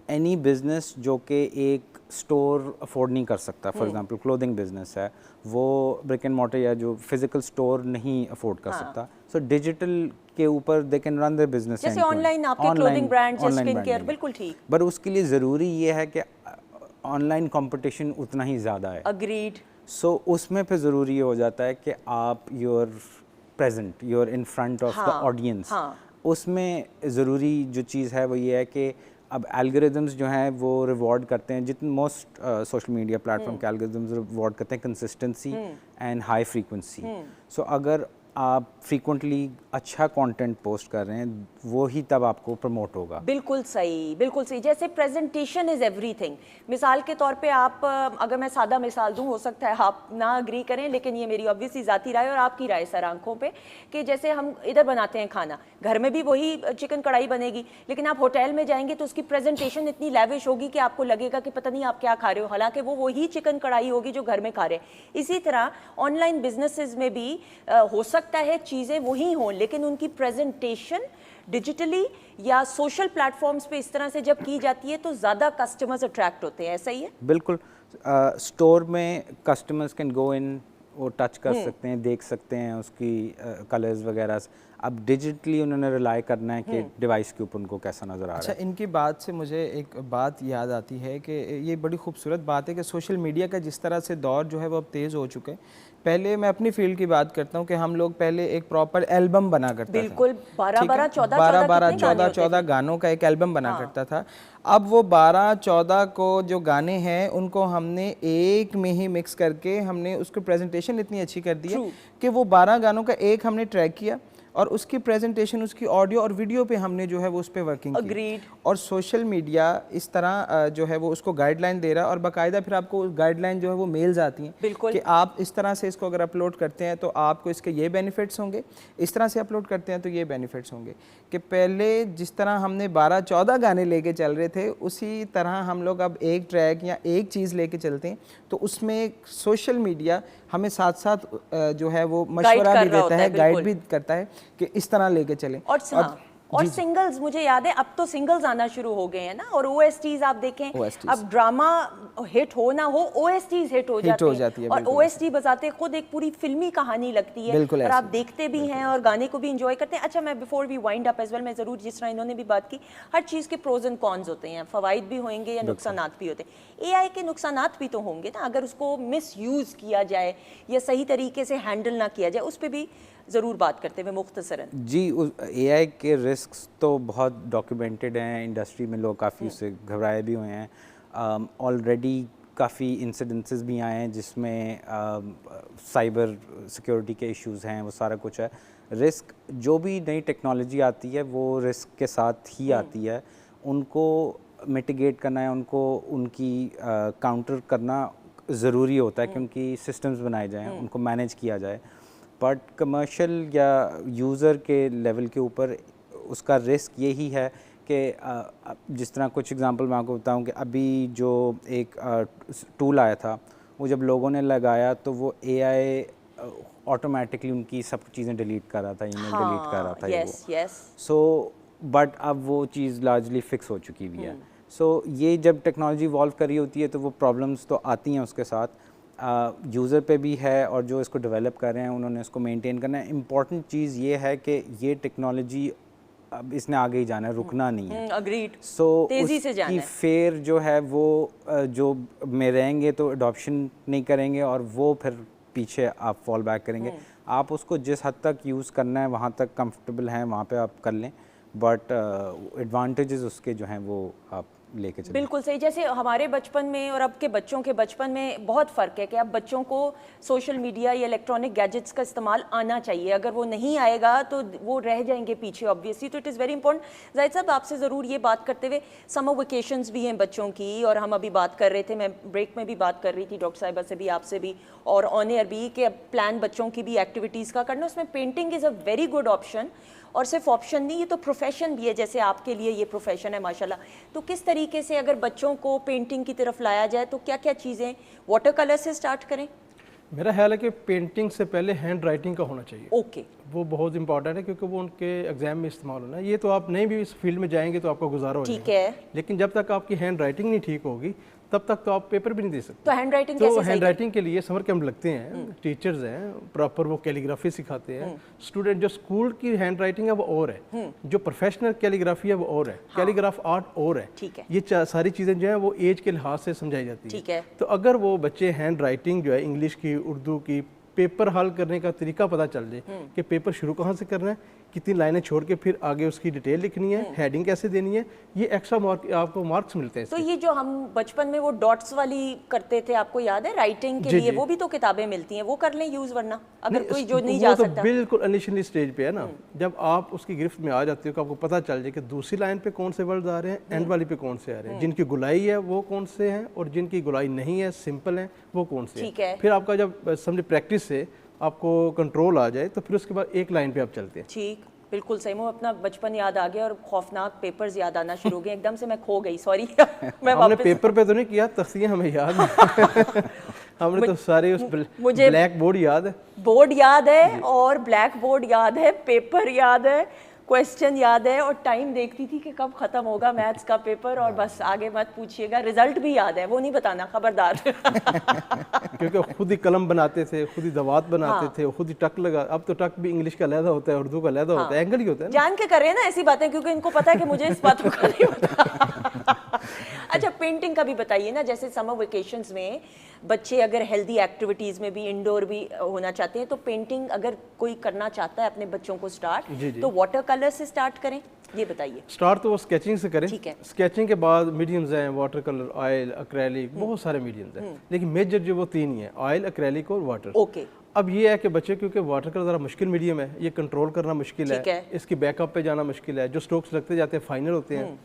एनी बिज़नेस जो कि एक स्टोर अफोर्ड नहीं कर सकता, फॉर एग्जांपल क्लोथिंग बिजनेस है, वो ब्रिक एंड मॉर्टर या जो फिजिकल स्टोर नहीं अफोर्ड कर सकता, सो डिजिटल के ऊपर they can run their business. जैसे ऑनलाइन आपके क्लोथिंग ब्रांड, स्किन केयर, बिल्कुल ठीक। बट उसके लिए ज़रूरी ये है कि ऑनलाइन कंपटीशन उतना ही ज़्यादा है। अग्रीड। सो उसमें फिर ज़रूरी ये हो जाता है कि आप you're present, you're in front of the audience. उसमें ज़रूरी जो चीज़ है वो ये है कि अब एल्गोरिदम्स जो हैं वो रिवॉर्ड करते हैं, जितने मोस्ट सोशल मीडिया प्लेटफॉर्म के एल्गोरिदम्स रिवॉर्ड करते हैं कंसिस्टेंसी एंड हाई फ्रीक्वेंसी। सो अगर आप फ्रीक्वेंटली अच्छा कंटेंट पोस्ट कर रहे हैं, वो ही तब आपको प्रमोट होगा। बिल्कुल सही, बिल्कुल सही। जैसे प्रेजेंटेशन इज़ एवरीथिंग। मिसाल के तौर पे आप, अगर मैं सादा मिसाल दूं, हो सकता है आप ना अग्री करें, लेकिन ये मेरी ऑब्वियसली ज़ाती राय और आपकी राय सर आंखों पे, कि जैसे हम इधर बनाते हैं खाना, घर में भी वही चिकन कढ़ाई बनेगी, लेकिन आप होटल में जाएंगे तो उसकी प्रेजेंटेशन इतनी लैविश होगी कि आपको लगेगा कि पता नहीं आप क्या खा रहे हो, हालांकि वो वही चिकन कढ़ाई होगी जो घर में खा रहे हैं। इसी तरह ऑनलाइन बिजनेसेस में भी हो सकता है चीज़ें वही हों, लेकिन उनकी प्रेजेंटेशन डिजिटली या सोशल प्लेटफॉर्म्स पे इस तरह से जब की जाती है तो ज़्यादा कस्टमर्स अट्रैक्ट होते हैं। ऐसा ही है? बिल्कुल। स्टोर में कस्टमर्स कैन गो इन, वो टच कर सकते हैं, देख सकते हैं उसकी कलर्स वगैरह। अब डिजिटली उन्होंने रिलाई करना है कि डिवाइस के ऊपर उनको कैसा नज़र आ रहा है। अच्छा, इनकी बात से मुझे एक बात याद आती है कि ये बड़ी खूबसूरत बात है कि सोशल मीडिया का जिस तरह से दौर जो है वो अब तेज़ हो चुके हैं। पहले मैं अपनी फील्ड की बात करता हूँ कि हम लोग पहले एक प्रॉपर एल्बम बना करते थे। बिल्कुल, 12-14 गानों का एक एल्बम बना करता था। अब वो 12-14 को जो गाने हैं उनको हमने एक में ही मिक्स करके हमने उसकी प्रेजेंटेशन इतनी अच्छी कर दी है कि वो 12 गानों का एक हमने ट्रैक किया और उसकी प्रेजेंटेशन, उसकी ऑडियो और वीडियो पे हमने जो है वो उस पर वर्किंग की। और सोशल मीडिया इस तरह जो है वो उसको गाइडलाइन दे रहा है और बाकायदा फिर आपको गाइडलाइन जो है वो मेल्स आती हैं कि आप इस तरह से इसको अगर अपलोड करते हैं तो आपको इसके ये बेनिफिट्स होंगे, इस तरह से अपलोड करते हैं तो ये बेनिफिट्स होंगे। कि पहले जिस तरह हमने 12-14 गाने लेके चल रहे थे, उसी तरह हम लोग अब एक ट्रैक या एक चीज़ लेके चलते हैं, तो उसमें सोशल मीडिया हमें साथ साथ जो है वो मशवरा भी देता है, गाइड भी करता है कि इस तरह लेके चलें। और सिंगल्स, मुझे याद है अब तो सिंगल्स आना शुरू हो गए हैं ना, और OSTs आप देखें, अब ड्रामा हिट हो ना हो OSTs हिट हो जाती है और OST बजाते खुद एक पूरी फिल्मी कहानी लगती है और आप देखते भी हैं और गाने को भी इंजॉय करते हैं। अच्छा, मैं before we wind up as well, मैं ज़रूर, जिस तरह इन्होंने भी बात की, हर चीज़ के प्रोज एंड कॉन्स होते हैं, फ़वाइद भी होंगे या नुकसानात भी होते हैं। AI के नुकसानात भी तो होंगे ना, अगर उसको मिस यूज़ किया जाए या सही तरीके से हैंडल ना किया जाए, उस पर भी ज़रूर बात करते हुए मुख्तसरन। जी, AI के रिस्क्स तो बहुत डॉक्यूमेंटेड हैं, इंडस्ट्री में लोग काफ़ी उससे घबराए भी हुए हैं। ऑलरेडी काफ़ी इंसिडेंसेस भी आए हैं जिसमें साइबर सिक्योरिटी के इश्यूज़ हैं, वो सारा कुछ है। रिस्क, जो भी नई टेक्नोलॉजी आती है वो रिस्क के साथ ही आती है, उनको मिटिगेट करना है, उनको उनकी काउंटर करना ज़रूरी होता है कि उनकी सिस्टम्स बनाए जाएँ, उनको मैनेज किया जाए। बट कमर्शियल या यूज़र के लेवल के ऊपर उसका रिस्क यही है कि जिस तरह कुछ एग्जांपल मैं आपको बताऊं कि अभी जो एक टूल आया था, वो जब लोगों ने लगाया तो वो AI ऑटोमेटिकली उनकी सब चीज़ें डिलीट कर रहा था, ईमेल डिलीट कर रहा था। सो बट अब वो चीज़ लार्जली फिक्स हो चुकी हुई है। सो ये जब टेक्नोलॉजी इवॉल्व कर रही होती है तो वो प्रॉब्लम्स तो आती हैं उसके साथ, यूज़र पे भी है और जो इसको डेवलप कर रहे हैं उन्होंने इसको मेंटेन करना है। इम्पॉर्टेंट चीज़ ये है कि ये टेक्नोलॉजी अब इसने आगे ही जाना है, रुकना नहीं है। अग्रीड। सो तेज़ी से जाना है। फेयर जो है वो जो में रहेंगे तो अडॉप्शन नहीं करेंगे और वो फिर पीछे आप फॉल बैक करेंगे। आप उसको जिस हद तक यूज़ करना है वहाँ तक कंफर्टेबल हैं वहाँ पे आप कर लें, बट एडवांटेजेस उसके जो हैं वो आप लेके चलें। बिल्कुल सही। जैसे हमारे बचपन में और अब के बच्चों के बचपन में बहुत फ़र्क है कि अब बच्चों को सोशल मीडिया या इलेक्ट्रॉनिक गैजेट्स का इस्तेमाल आना चाहिए, अगर वो नहीं आएगा तो वो रह जाएंगे पीछे ऑब्वियसली। तो it is very important. Zahid साहब, आपसे ज़रूर ये बात करते हुए, समर वेकेशंस भी हैं बच्चों की, और हम अभी बात कर रहे थे, मैं ब्रेक में भी बात कर रही थी डॉक्टर साहिबा से भी, आपसे भी और ऑन एयर भी, कि अब प्लान बच्चों की भी एक्टिविटीज़ का करना, उसमें painting is a very good option. और सिर्फ ऑप्शन नहीं, ये तो प्रोफेशन भी है, जैसे आपके लिए ये प्रोफेशन है माशाल्लाह। तो किस तरीके से अगर बच्चों को पेंटिंग की तरफ लाया जाए तो क्या क्या चीज़ें, वाटर कलर से स्टार्ट करें? मेरा ख्याल है कि पेंटिंग से पहले हैंड राइटिंग का होना चाहिए। ओके। वो बहुत इंपॉर्टेंट है क्योंकि वो उनके एग्जाम में इस्तेमाल होना है। ये तो आप नहीं भी इस फील्ड में जाएंगे तो आपका गुजारा हो जाएगा। ठीक है। लेकिन जब तक आपकी हैंड राइटिंग नहीं ठीक होगी तब तक तो आप पेपर भी नहीं दे सकते। तो हैंड राइटिंग तो हैंड राइटिंग के लिए समर कैंप लगते हैं, टीचर्स हैं, प्रॉपर वो कैलीग्राफी सिखाते हैं। स्टूडेंट जो स्कूल की हैंड राइटिंग है वो और है, जो प्रोफेशनल कैलीग्राफी है वो और है, कैलीग्राफ आर्ट और है। ठीक है। ये सारी चीज़ें जो है वो एज के लिहाज से समझाई जाती है। ठीक है। तो अगर वो बच्चे हैंड राइटिंग जो है इंग्लिश की, उर्दू की, पेपर हल करने का तरीका पता चल जाए कि पेपर शुरू कहाँ से करना है, कितनी लाइनें छोड़ के फिर आगे उसकी डिटेल लिखनी है, हेडिंग कैसे देनी है, ये एक्स्ट्रा आपको मार्क्स मिलते हैं। तो ये जो हम बचपन में वो डॉट्स वाली करते थे, आपको याद है, राइटिंग के लिए, वो भी तो किताबें मिलती हैं, वो कर लें यूज, वरना अगर कोई जो नहीं जा सकता। बिल्कुल इनिशियली स्टेज पे है ना, जब आप उसकी गिरफ्त में आ जाते हो कि आपको पता चल जाए कि दूसरी लाइन पे कौन से वर्ड्स आ रहे हैं, एंड वाली पे कौन से आ रहे हैं, जिनकी गुलाई है वो कौन से हैं और जिनकी गुलाई नहीं है, सिंपल है, वो कौन से हैं। फिर आपका जब समझे प्रैक्टिस से आपको कंट्रोल आ जाए तो फिर उसके बाद एक लाइन पे आप चलते हैं। ठीक, बिल्कुल सही। मुझे अपना बचपन याद आ गया और खौफनाक पेपर्स याद आना शुरू हो गए, एकदम से मैं खो गई, सॉरी। हमने पेपर पे तो नहीं किया, तख्तियाँ हमें याद है। हमने तो सारे उस ब्लैक बोर्ड याद है, बोर्ड याद है और ब्लैक बोर्ड याद है, पेपर याद है, क्वेश्चन याद है, और टाइम देखती थी कि कब खत्म होगा मैथ्स का पेपर, और बस आगे मत पूछिएगा। रिजल्ट भी याद है, वो नहीं बताना, खबरदार। क्योंकि खुद ही कलम बनाते थे, खुद ही दवात बनाते थे, खुद ही टक लगा। अब तो टक भी इंग्लिश का अलहदा होता है, उर्दू का अलहदा होता है, एंगल ही होता है। जान के कर रहे हैं ना ऐसी बातें, क्योंकि इनको पता है कि मुझे इस बातों का नहीं पता। अच्छा, पेंटिंग का भी बताइए ना, जैसे समर वेकेशंस में बच्चे अगर हेल्दी एक्टिविटीज़ में भी, इंडोर भी होना चाहते हैं, तो पेंटिंग अगर कोई करना चाहता है अपने बच्चों को स्टार्ट, तो वाटर कलर से स्टार्ट करें? ये बताइए। स्टार्ट तो वो स्केचिंग से करें। ठीक है। स्केचिंग के बाद मीडियम्स हैं, वाटर कलर, ऑयल, एक्रेलिक, बहुत सारे मीडियम्स हैं, लेकिन मेजर जो वो 3 ही है, ऑयल, एक्रेलिक और वाटर। ओके। अब ये है कि बच्चे, क्योंकि वाटर कलर ज़रा मुश्किल मीडियम है, ये कंट्रोल करना मुश्किल है, इसकी बैकअप पे जाना मुश्किल है, जो स्ट्रोक्स लगते जाते हैं फाइनल होते हैं।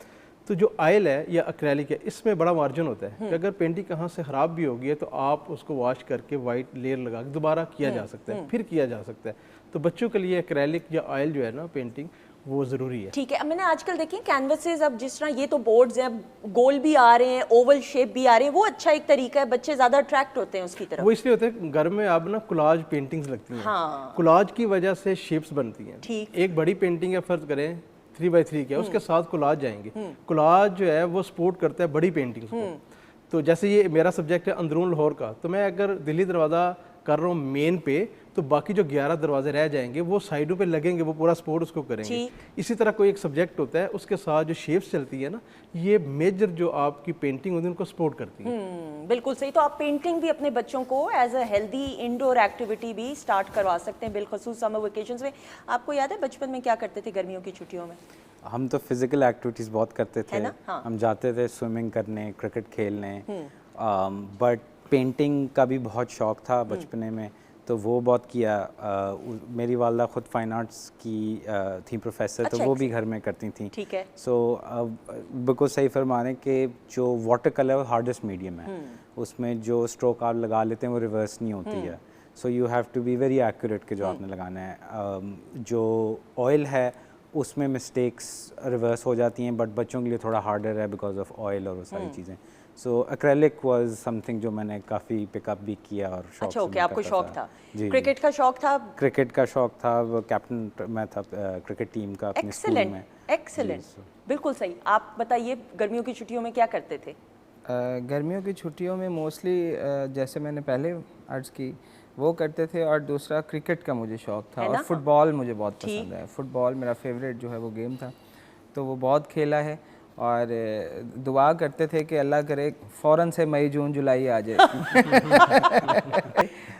तो जो ऑयल है या एक्रेलिक है, इसमें बड़ा मार्जिन होता है कि अगर पेंटिंग कहाँ से ख़राब भी होगी है तो आप उसको वॉश करके वाइट लेयर लगा के दोबारा किया जा सकता है, फिर किया जा सकता है। तो बच्चों के लिए एक्रेलिक या ऑयल जो है ना पेंटिंग, वो ज़रूरी है। ठीक है। अब मैंने आजकल देखी कैनवसेस, अब जिस तरह ये तो बोर्ड्स हैं, गोल भी आ रहे हैं, ओवल शेप भी आ रहे हैं, वो अच्छा एक तरीका है, बच्चे ज़्यादा अट्रैक्ट होते हैं उसकी तरफ। वो इसलिए होता है घर में अब ना कोलाज पेंटिंग्स लगती हैं। हाँ। कोलाज की वजह से शेप्स बनती हैं। ठीक। एक बड़ी पेंटिंग है, फर्ज करें 3x3 के, उसके साथ कोलाज जाएंगे। कोलाज जो है वो सपोर्ट करता है बड़ी पेंटिंग्स को। तो जैसे ये मेरा सब्जेक्ट है अंदरून लाहौर का, तो मैं अगर दिल्ली दरवाज़ा कर रहा हूँ मेन पे, तो बाकी जो 11 दरवाजे रह जाएंगे वो साइडों पे लगेंगे, वो पूरा सपोर्ट उसको करेंगे। इसी तरह कोई एक सब्जेक्ट होता है, उसके साथ जो शेप्स चलती है ना, ये मेजर जो आपकी पेंटिंग होती है उनको सपोर्ट करती है। बिल्कुल सही। तो आप पेंटिंग भी अपने बच्चों को as a healthy indoor activity भी स्टार्ट करवा सकते हैं, बिलखसूस समर वेकेशंस में। आपको याद है बचपन में क्या करते थे गर्मियों की छुट्टियों में? हम तो फिजिकल एक्टिविटीज़ बहुत करते थे, हाँ। हम जाते थे स्विमिंग करने, क्रिकेट खेलने, बट पेंटिंग का भी बहुत शौक था बचपने में, तो वो बहुत किया। मेरी वालदा खुद फाइन आर्ट्स की थी प्रोफेसर, तो वो भी घर में करती थी। ठीक है। सो बिल्कुल सही फरमाने के जो वाटर कलर हार्डेस्ट मीडियम है, उसमें जो स्ट्रोक आप लगा लेते हैं वो रिवर्स नहीं होती है। So you have to be very accurate के जो आपने लगाना है। जो ऑयल है उसमें मिस्टेक्स रिवर्स हो जाती हैं, बट बच्चों के लिए थोड़ा हार्डर है बिकॉज ऑफ ऑयल और वो सारी चीज़ें। सो एक्रेलिक वाज समथिंग जो मैंने काफ़ी पिकअप भी किया और शौक। अच्छा, ओके, आपको शौक था। जी। क्रिकेट का शौक था? क्रिकेट का शौक था, वो कैप्टन मैं था क्रिकेट टीम का अपने स्कूल में। एक्सीलेंट, बिल्कुल सही। आप बताइए गर्मियों की छुट्टियों में क्या करते थे? गर्मियों की छुट्टियों में मोस्टली जैसे मैंने पहले आर्ट्स की वो करते थे, और दूसरा क्रिकेट का मुझे शौक था, और फुटबॉल मुझे बहुत पसंद है। फुटबॉल मेरा फेवरेट जो है वो गेम था, तो वो बहुत खेला है। और दुआ करते थे कि अल्लाह करे फ़ौरन से मई जून जुलाई आ जाए।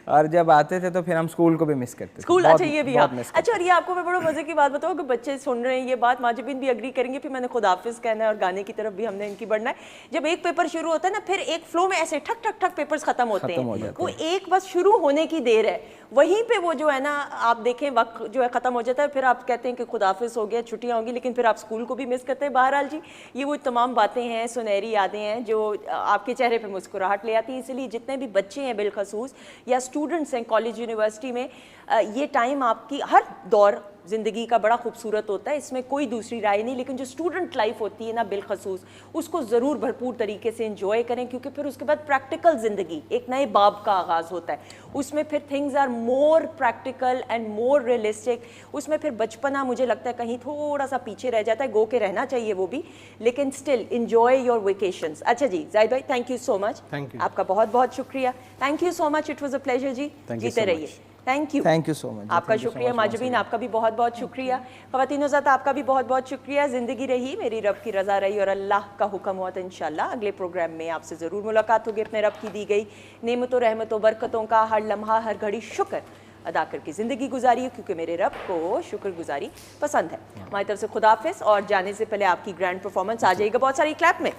और जब आते थे तो फिर हम स्कूल को भी मिस करते थे। स्कूल, अच्छा ये भी। अच्छा, और ये आपको मैं बड़ा मजे की बात बताऊँ कि बच्चे सुन रहे हैं ये बात, माजिबिन भी एग्री करेंगे, फिर मैंने खुद हाफिज कहना है और गाने की तरफ भी हमने इनकी बढ़ना है। जब एक पेपर शुरू होता है ना, फिर एक फ्लो में ऐसे ठक ठक ठक पेपर्स खत्म होते हैं, वो एक बस शुरू होने की देर है, वहीं पे वो जो है ना आप देखें वक्त जो है ख़त्म हो जाता है, फिर आप कहते हैं कि खुदाफिज हो गया, छुट्टियाँ होंगी, लेकिन फिर आप स्कूल को भी मिस करते हैं। बहरहाल जी, ये वो तमाम बातें हैं, सुनहरी यादें हैं जो आपके चेहरे पे मुस्कुराहट ले आती हैं। इसलिए जितने भी बच्चे हैं बिलखसूस या स्टूडेंट्स हैं कॉलेज यूनिवर्सिटी में, ये टाइम आपकी हर दौर ज़िंदगी का बड़ा खूबसूरत होता है, इसमें कोई दूसरी राय नहीं, लेकिन जो स्टूडेंट लाइफ होती है ना बिलखसूस, उसको ज़रूर भरपूर तरीके से एंजॉय करें, क्योंकि फिर उसके बाद प्रैक्टिकल ज़िंदगी एक नए बाब का आगाज़ होता है। उसमें फिर things are more practical and more realistic. उसमें फिर बचपना मुझे लगता है कहीं थोड़ा सा पीछे रह जाता है, गो के रहना चाहिए वो भी, लेकिन स्टिल एंजॉय योर वेकेशंस। अच्छा जी, जाहिद भाई, thank you so much. Thank you, आपका बहुत बहुत शुक्रिया। Thank you so much, it was a pleasure जी। जीते रहिए। Thank you so much. आपका शुक्रिया। माजिबीन, आपका भी बहुत बहुत शुक्रिया। ख़वातीन ज़ात, आपका भी बहुत बहुत शुक्रिया। ज़िंदगी रही, मेरी रब की रज़ा रही और अल्लाह का हुक्म हुआ, तो इंशाल्लाह अगले प्रोग्राम में आपसे ज़रूर मुलाकात होगी। अपने रब की दी गई नेमतों, रहमतों, बरकतों का हर लम्हा हर घड़ी शुक्र अदा करके ज़िंदगी गुजारी, क्योंकि मेरे रब को शुक्रगुजारी पसंद है। हमारी तरफ से खुदाफिज, और जाने से पहले आपकी ग्रैंड परफॉर्मेंस आ जाएगा बहुत सारी क्लैप में।